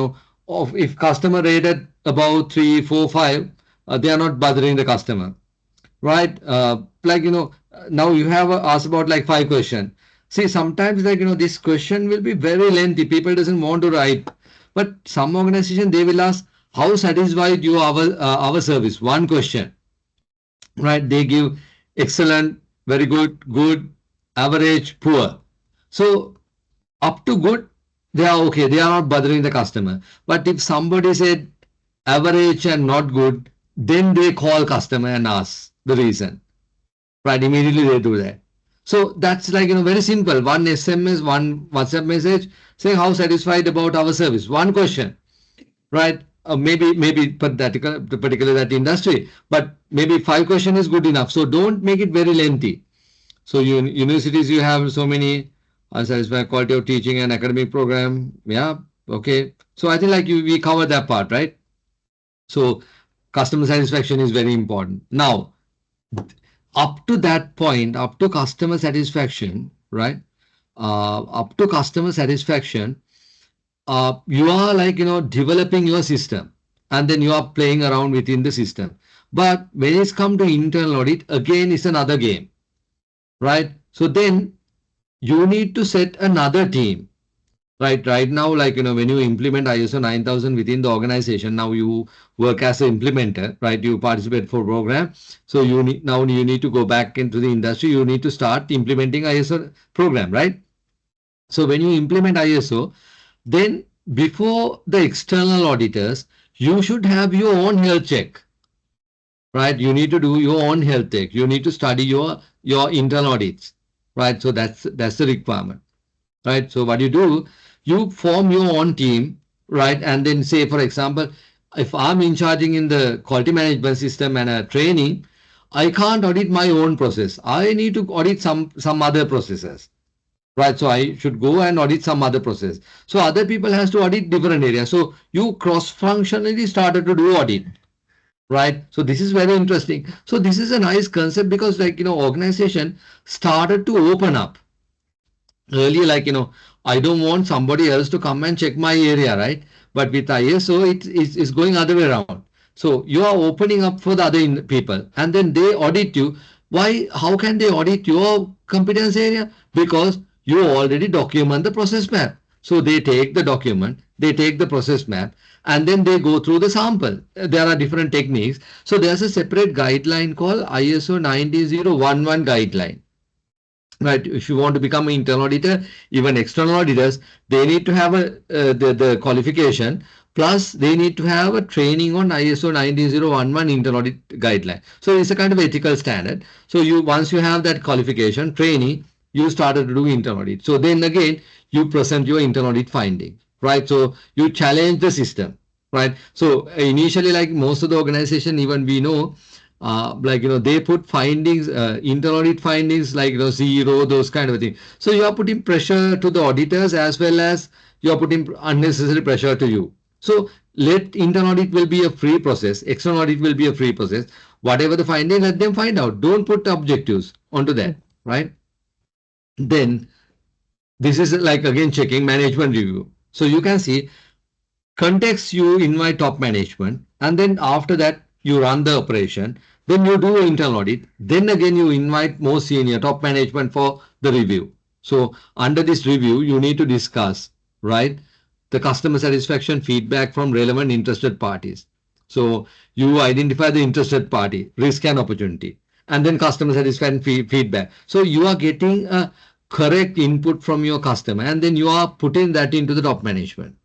of if customer rated about 3, 4, 5, they are not bothering the customer, right? Like now you have asked about like 5 questions. See sometimes like this question will be very lengthy, people doesn't want to write, but some organization they will ask how satisfied you are our service, one question, right? They give excellent, very good, good, average, poor. So up to good, they are okay. They are not bothering the customer. But if somebody said average and not good, then they call customer and ask the reason. Right? Immediately they do that. So that's like very simple. One SMS, one WhatsApp message saying how satisfied about our service. One question, right? Maybe particular that industry, but maybe 5 question is good enough. So don't make it very lengthy. So universities you have so many unsatisfied quality of teaching and academic program. Yeah, Okay. So I think like we covered that part, right? So customer satisfaction is very important. Now, up to that point, up to customer satisfaction, right? Up to customer satisfaction, you are like, developing your system and then you are playing around within the system. But when it's come to internal audit, again, it's another game, right? So then you need to set another team. Right now, like, when you implement ISO 9000 within the organization, now you work as an implementer, right? You participate for program. So you need to go back into the industry. You need to start implementing ISO program, right? So when you implement ISO, then before the external auditors, you should have your own health check, right? You need to do your own health check. You need to study your internal audits, right? So that's the requirement, right? So what you do, you form your own team, right? And then say, for example, if I'm in charging in the quality management system and a training, I can't audit my own process. I need to audit some other processes, right? So I should go and audit some other process. So other people has to audit different areas. So you cross-functionally started to do audit, right? So this is very interesting. So this is a nice concept because like, organization started to open up earlier, like, I don't want somebody else to come and check my area, right? But with ISO, it's going other way around. So you are opening up for the other people and then they audit you. Why? How can they audit your competence area? Because you already document the process map. So they take the document, they take the process map, and then they go through the sample. There are different techniques. So there's a separate guideline called ISO 19011 guideline, right? If you want to become an internal auditor, even external auditors, they need to have the qualification, plus they need to have a training on ISO 19011 internal audit guideline. So it's a kind of ethical standard. So you once you have that qualification training, you started to do internal audit. So then again, you present your internal audit finding, right? So you challenge the system, right? So initially, like most of the organization, even we know, like, they put findings, internal audit findings, like, zero, those kind of things. So you are putting pressure to the auditors as well as you are putting unnecessary pressure to you. So let internal audit will be a free process, external audit will be a free process. Whatever the finding, let them find out. Don't put objectives onto that, right? Then this is like again checking management review. So you can see context, you invite top management, and then after that you run the operation, then you do internal audit, then again you invite more senior top management for the review. So under this review you need to discuss, right, the customer satisfaction feedback from relevant interested parties. So you identify the interested party, risk and opportunity, and then customer satisfaction feedback. So you are getting a correct input from your customer and then you are putting that into the top management,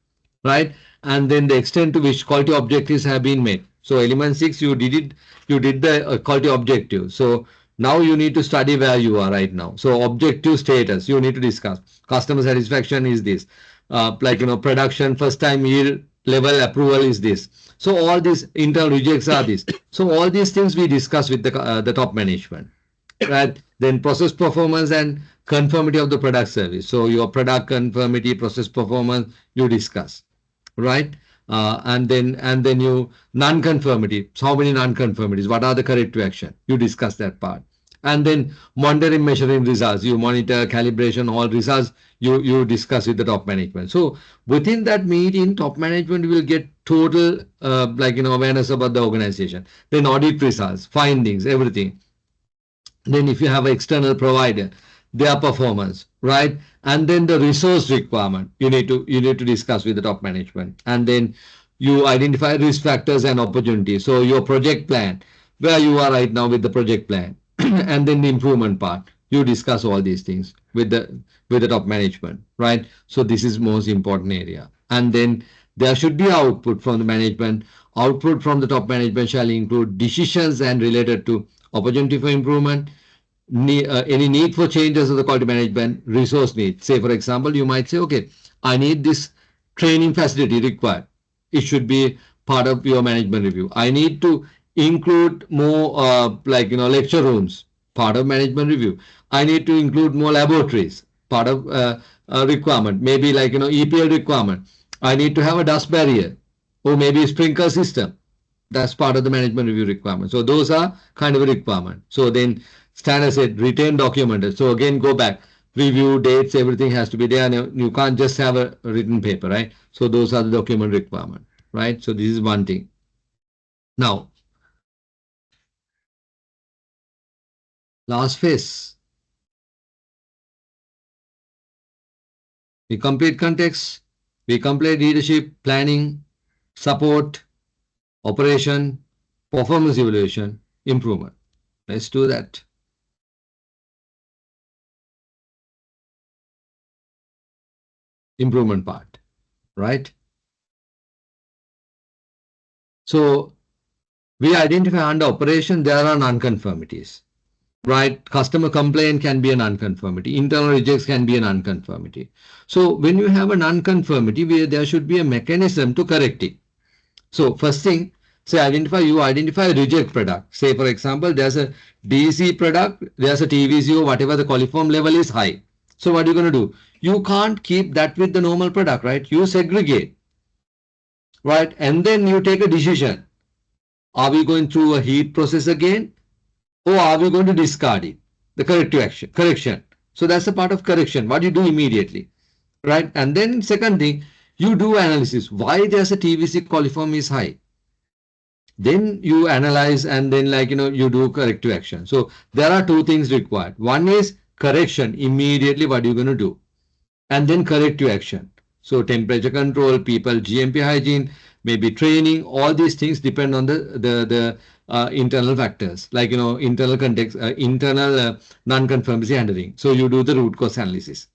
right? And then the extent to which quality objectives have been met. So element 6, you did the quality objective. So now you need to study where you are right now. So objective status, you need to discuss. Customer satisfaction is this. Like, production, first time yield level approval is this. So all these internal rejects are this. So all these things we discuss with the top management, right? Then process performance and conformity of the product service. So your product conformity, process performance, you discuss, right? And then you non-conformity. So how many non-conformities? What are the corrective action? You discuss that part. And then monitoring, measuring results. You monitor, calibration, all results. You discuss with the top management. So within that meeting, top management will get total like, awareness about the organization. Then audit results, findings, everything. Then if you have an external provider, their performance, right? And then the resource requirement you need to discuss with the top management. And then you identify risk factors and opportunities. So your project plan, where you are right now with the project plan, and then the improvement part, you discuss all these things with the top management, right? So this is most important area. And then there should be output from the management. Output from the top management shall include decisions and related to opportunity for improvement, any need for changes of the quality management, resource need. Say, for example, you might say, okay, I need this training facility required. It should be part of your management review. I need to include more like, lecture rooms, part of management review. I need to include more laboratories, part of requirement, maybe like, EPL requirement. I need to have a dust barrier or maybe a sprinkler system. That's part of the management review requirement. So those are kind of a requirement. So then standard said retain documented. So again, go back. Review dates, everything has to be there. And you can't just have a written paper, right? So those are the document requirement, right? So this is one thing. Now, last phase. We complete context. We complete leadership, planning, support, operation, performance evaluation, improvement. Let's do that. Improvement part, right? So we identify under operation there are nonconformities, right? Customer complaint can be a nonconformity. Internal rejects can be a nonconformity. So when you have a nonconformity, there should be a mechanism to correct it. So first thing, say you identify a reject product. Say for example, there's a DC product, there's a TVCO, whatever the coliform level is high. So what are you going to do? You can't keep that with the normal product, right? You segregate, right? And then you take a decision. Are we going through a heat process again? Or are we going to discard it? The corrective action, correction. So that's a part of correction. What you do immediately, right? And then second thing, you do analysis. Why there's a TVC coliform is high? Then you analyze and then you do corrective action. So there are two things required. One is correction, immediately what you're going to do, and then corrective action. So temperature control, people, GMP hygiene, maybe training, all these things depend on the internal factors, internal context, internal non-conformity handling. So you do the root cause analysis,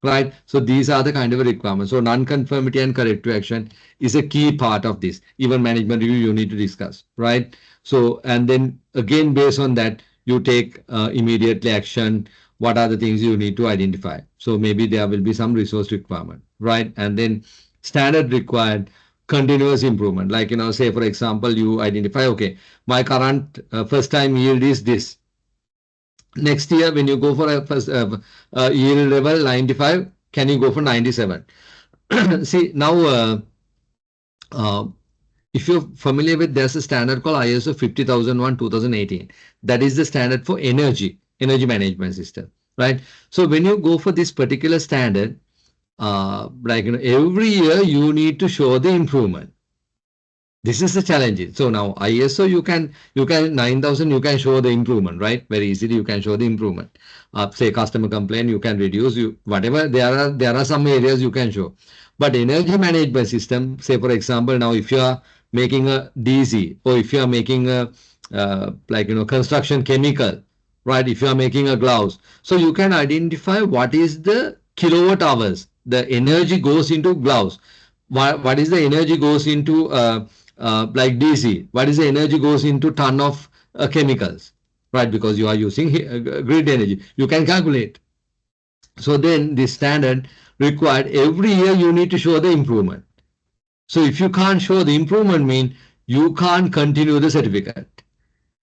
right? So these are the kind of requirements. So non-conformity and corrective action is a key part of this. Even management review you need to discuss, right? So and then again based on that you take immediately action. What are the things you need to identify? So maybe there will be some resource requirement, right? And then standard required continuous improvement. Say for example, you identify, okay, my current first time yield is this. Next year, when you go for a first yield level 95, can you go for 97? See, now, uh, if you're familiar with, there's a standard called ISO 50001 2018. That is the standard for energy management system, right? So when you go for this particular standard, every year you need to show the improvement. This is the challenge. So now ISO you can 9000 you can show the improvement, right? Very easily you can show the improvement. Say customer complaint you can reduce, you whatever there are some areas you can show. But energy management system, say for example, now if you are making a DC or if you are making a construction chemical, right? If you are making a gloves, so you can identify what is the kilowatt hours the energy goes into gloves. What is the energy goes into like DC? What is the energy goes into ton of chemicals, right? Because you are using grid energy, you can calculate. So then the standard required every year you need to show the improvement. So if you can't show the improvement, mean you can't continue the certificate.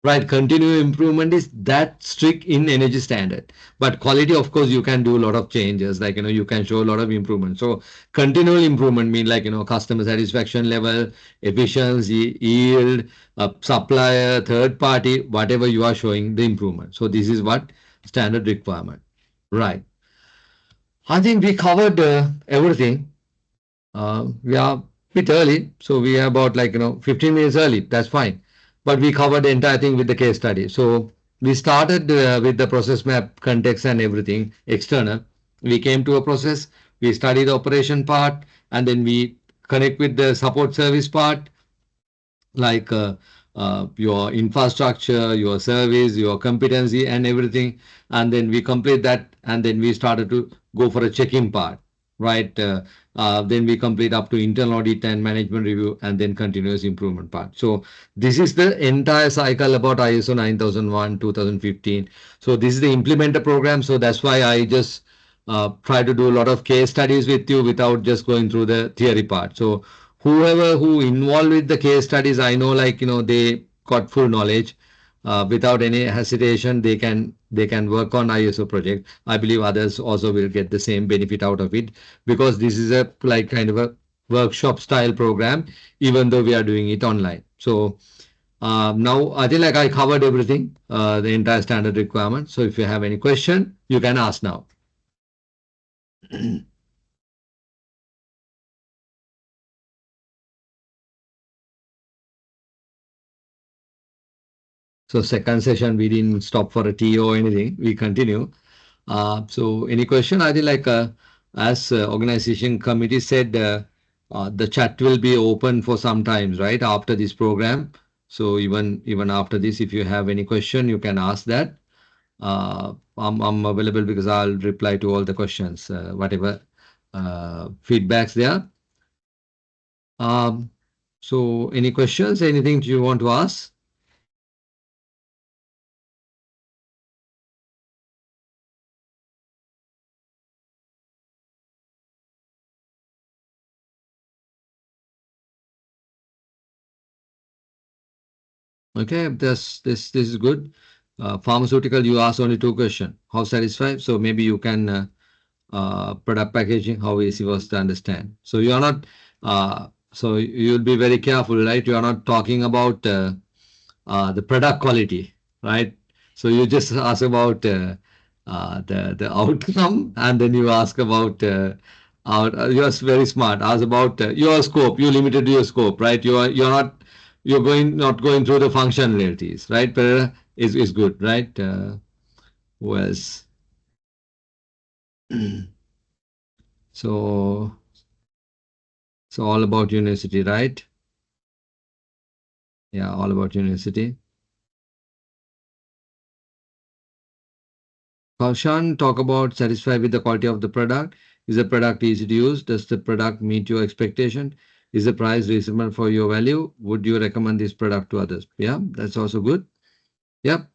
Right, continuous improvement is that strict in energy standard. But quality, of course, you can do a lot of changes. You can show a lot of improvement. So continual improvement mean customer satisfaction level, efficiency, yield, supplier, third party, whatever you are showing the improvement. So this is what standard requirement. Right. I think we covered everything. We are a bit early, so we are about 15 minutes early. That's fine. But we covered the entire thing with the case study. So we started with the process map, context and everything external. We came to a process, we studied the operation part, and then we connect with the support service part, like your infrastructure, your service, your competency and everything. And then we complete that, and then we started to go for a check-in part, right? Then we complete up to internal audit and management review, and then continuous improvement part. So this is the entire cycle about ISO 9001 2015. So this is the implementer program. So that's why I just try to do a lot of case studies with you without just going through the theory part. So whoever who involved with the case studies, I know they got full knowledge. Without any hesitation, they can work on ISO project. I believe others also will get the same benefit out of it, because this is a kind of a workshop style program, even though we are doing it online. So now I think like I covered everything, the entire standard requirement. So if you have any question, you can ask now. So second session, we didn't stop for a tea or anything. We continue. So any question? I think like as organization committee said, the chat will be open for some times, right? After this program. So even after this, if you have any question, you can ask that. I'm available because I'll reply to all the questions, whatever feedbacks there. So any questions? Anything you want to ask? Okay, this is good. Pharmaceutical, you asked only two questions. How satisfied? So maybe you can product packaging, how easy was to understand. So you are not. So you'll be very careful, right? You are not talking about the product quality, right? So you just ask about the outcome, and then you ask about you're very smart. Ask about your scope. You limited your scope, right? You're not not going through the functionalities, right? Pereira is good, right? Was so so all about university, right? Yeah, all about university. Kaushan, talk about satisfied with the quality of the product. Is the product easy to use? Does the product meet your expectation? Is the price reasonable for your value? Would you recommend this product to others? Yeah, that's also good. Yep.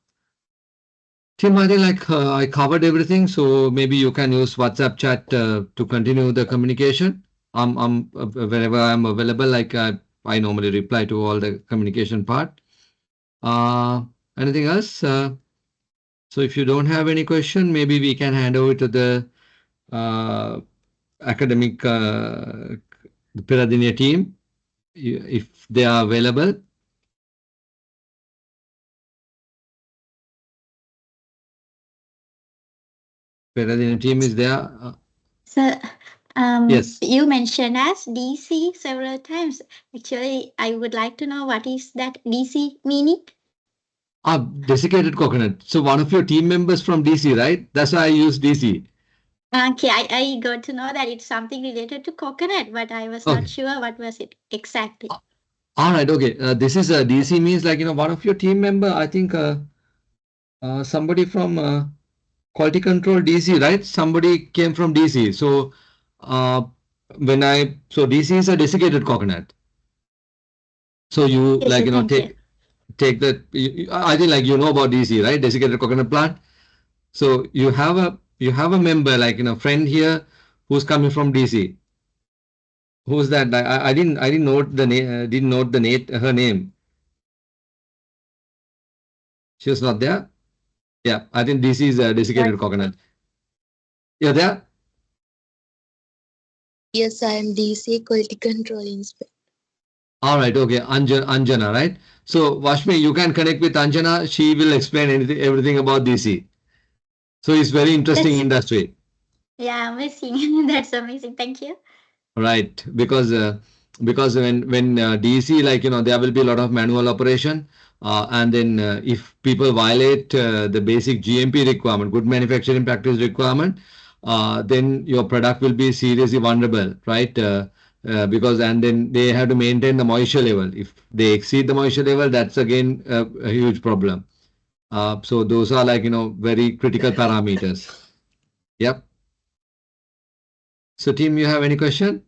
Tim, I think like I covered everything, so maybe you can use WhatsApp chat to continue the communication. Whenever I'm available, like I normally reply to all the communication part. Uh, Anything else? So if you don't have any question, maybe we can hand over to the uh, academic the Peradeniya team if they are available. Peradeniya team is there. So, Yes. you mentioned as DC several times. Actually, I would like to know what is that DC meaning? Desiccated coconut. So one of your team members from DC, right? That's why I use DC. Okay, I got to know that it's something related to coconut, but I was not Okay. sure what was it exactly. All right. Okay. This is DC means like one of your team member. I think somebody from quality control DC, right? Somebody came from DC. So so DC is a desiccated coconut. So you Yes, like thank you. take that. I think like about DC, right? Desiccated coconut plant. So you have a member like friend here who's coming from DC. Who's that? I didn't note the name. Didn't note the name. Her name. She was not there. Yeah, I think DC is a desiccated coconut. You're there. Yes, I am DC Quality Control Inspector. All right. Okay. Anjana, right? So Vashmi, you can connect with Anjana. She will explain everything about DC. So it's very interesting industry. Yeah, amazing. That's amazing. Thank you. Right, because when DC there will be a lot of manual operation, and then if people violate the basic GMP requirement, good manufacturing practice requirement, then your product will be seriously vulnerable, right? Because and then they have to maintain the moisture level. If they exceed the moisture level, that's again a huge problem. So those are very critical parameters. Yep. So team, you have any question?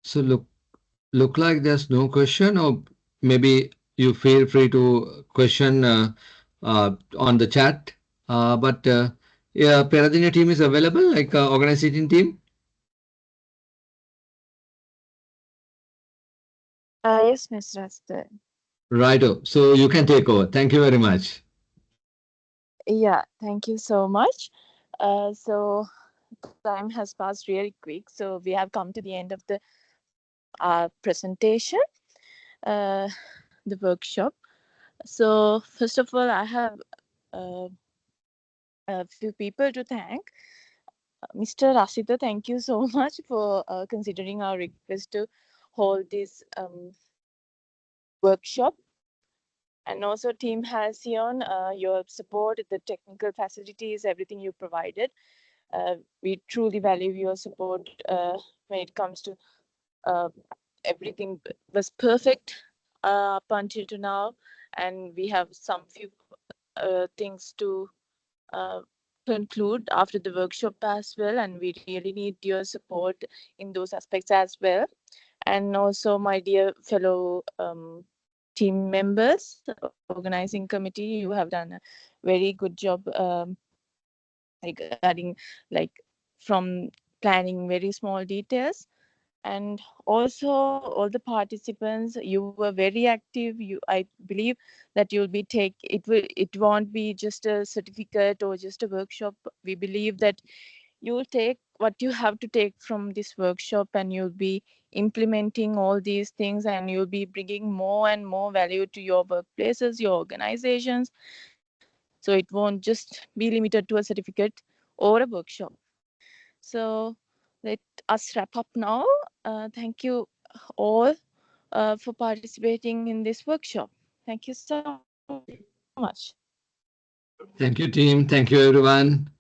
So look like there's no question, or maybe you feel free to question on the chat. But yeah, Peradeniya team is available, like organizing team. Yes, Miss Rasta. Righto. So you can take over. Thank you very much. Yeah, thank you so much. So time has passed really quick. So we have come to the end of the our presentation, uh, the workshop. So first of all, I have uh, a few people to thank. Mr. Rasita, thank you so much for considering our request to hold this workshop. And also, Team Halcyon, your support, the technical facilities, everything you provided. We truly value your support when it comes to uh, everything was perfect up until to now, and we have some few things to uh, conclude after the workshop as well, and we really need your support in those aspects as well. And also, my dear fellow team members, organizing committee, you have done a very good job regarding like from planning very small details. And also all the participants, you were very active. I believe that you'll be it won't be just a certificate or just a workshop. We believe that you'll take what you have to take from this workshop, and you'll be implementing all these things, and you'll be bringing more and more value to your workplaces, your organizations. So it won't just be limited to a certificate or a workshop. So let us wrap up now. Thank you all for participating in this workshop. Thank you so much. Thank you, team. Thank you, everyone.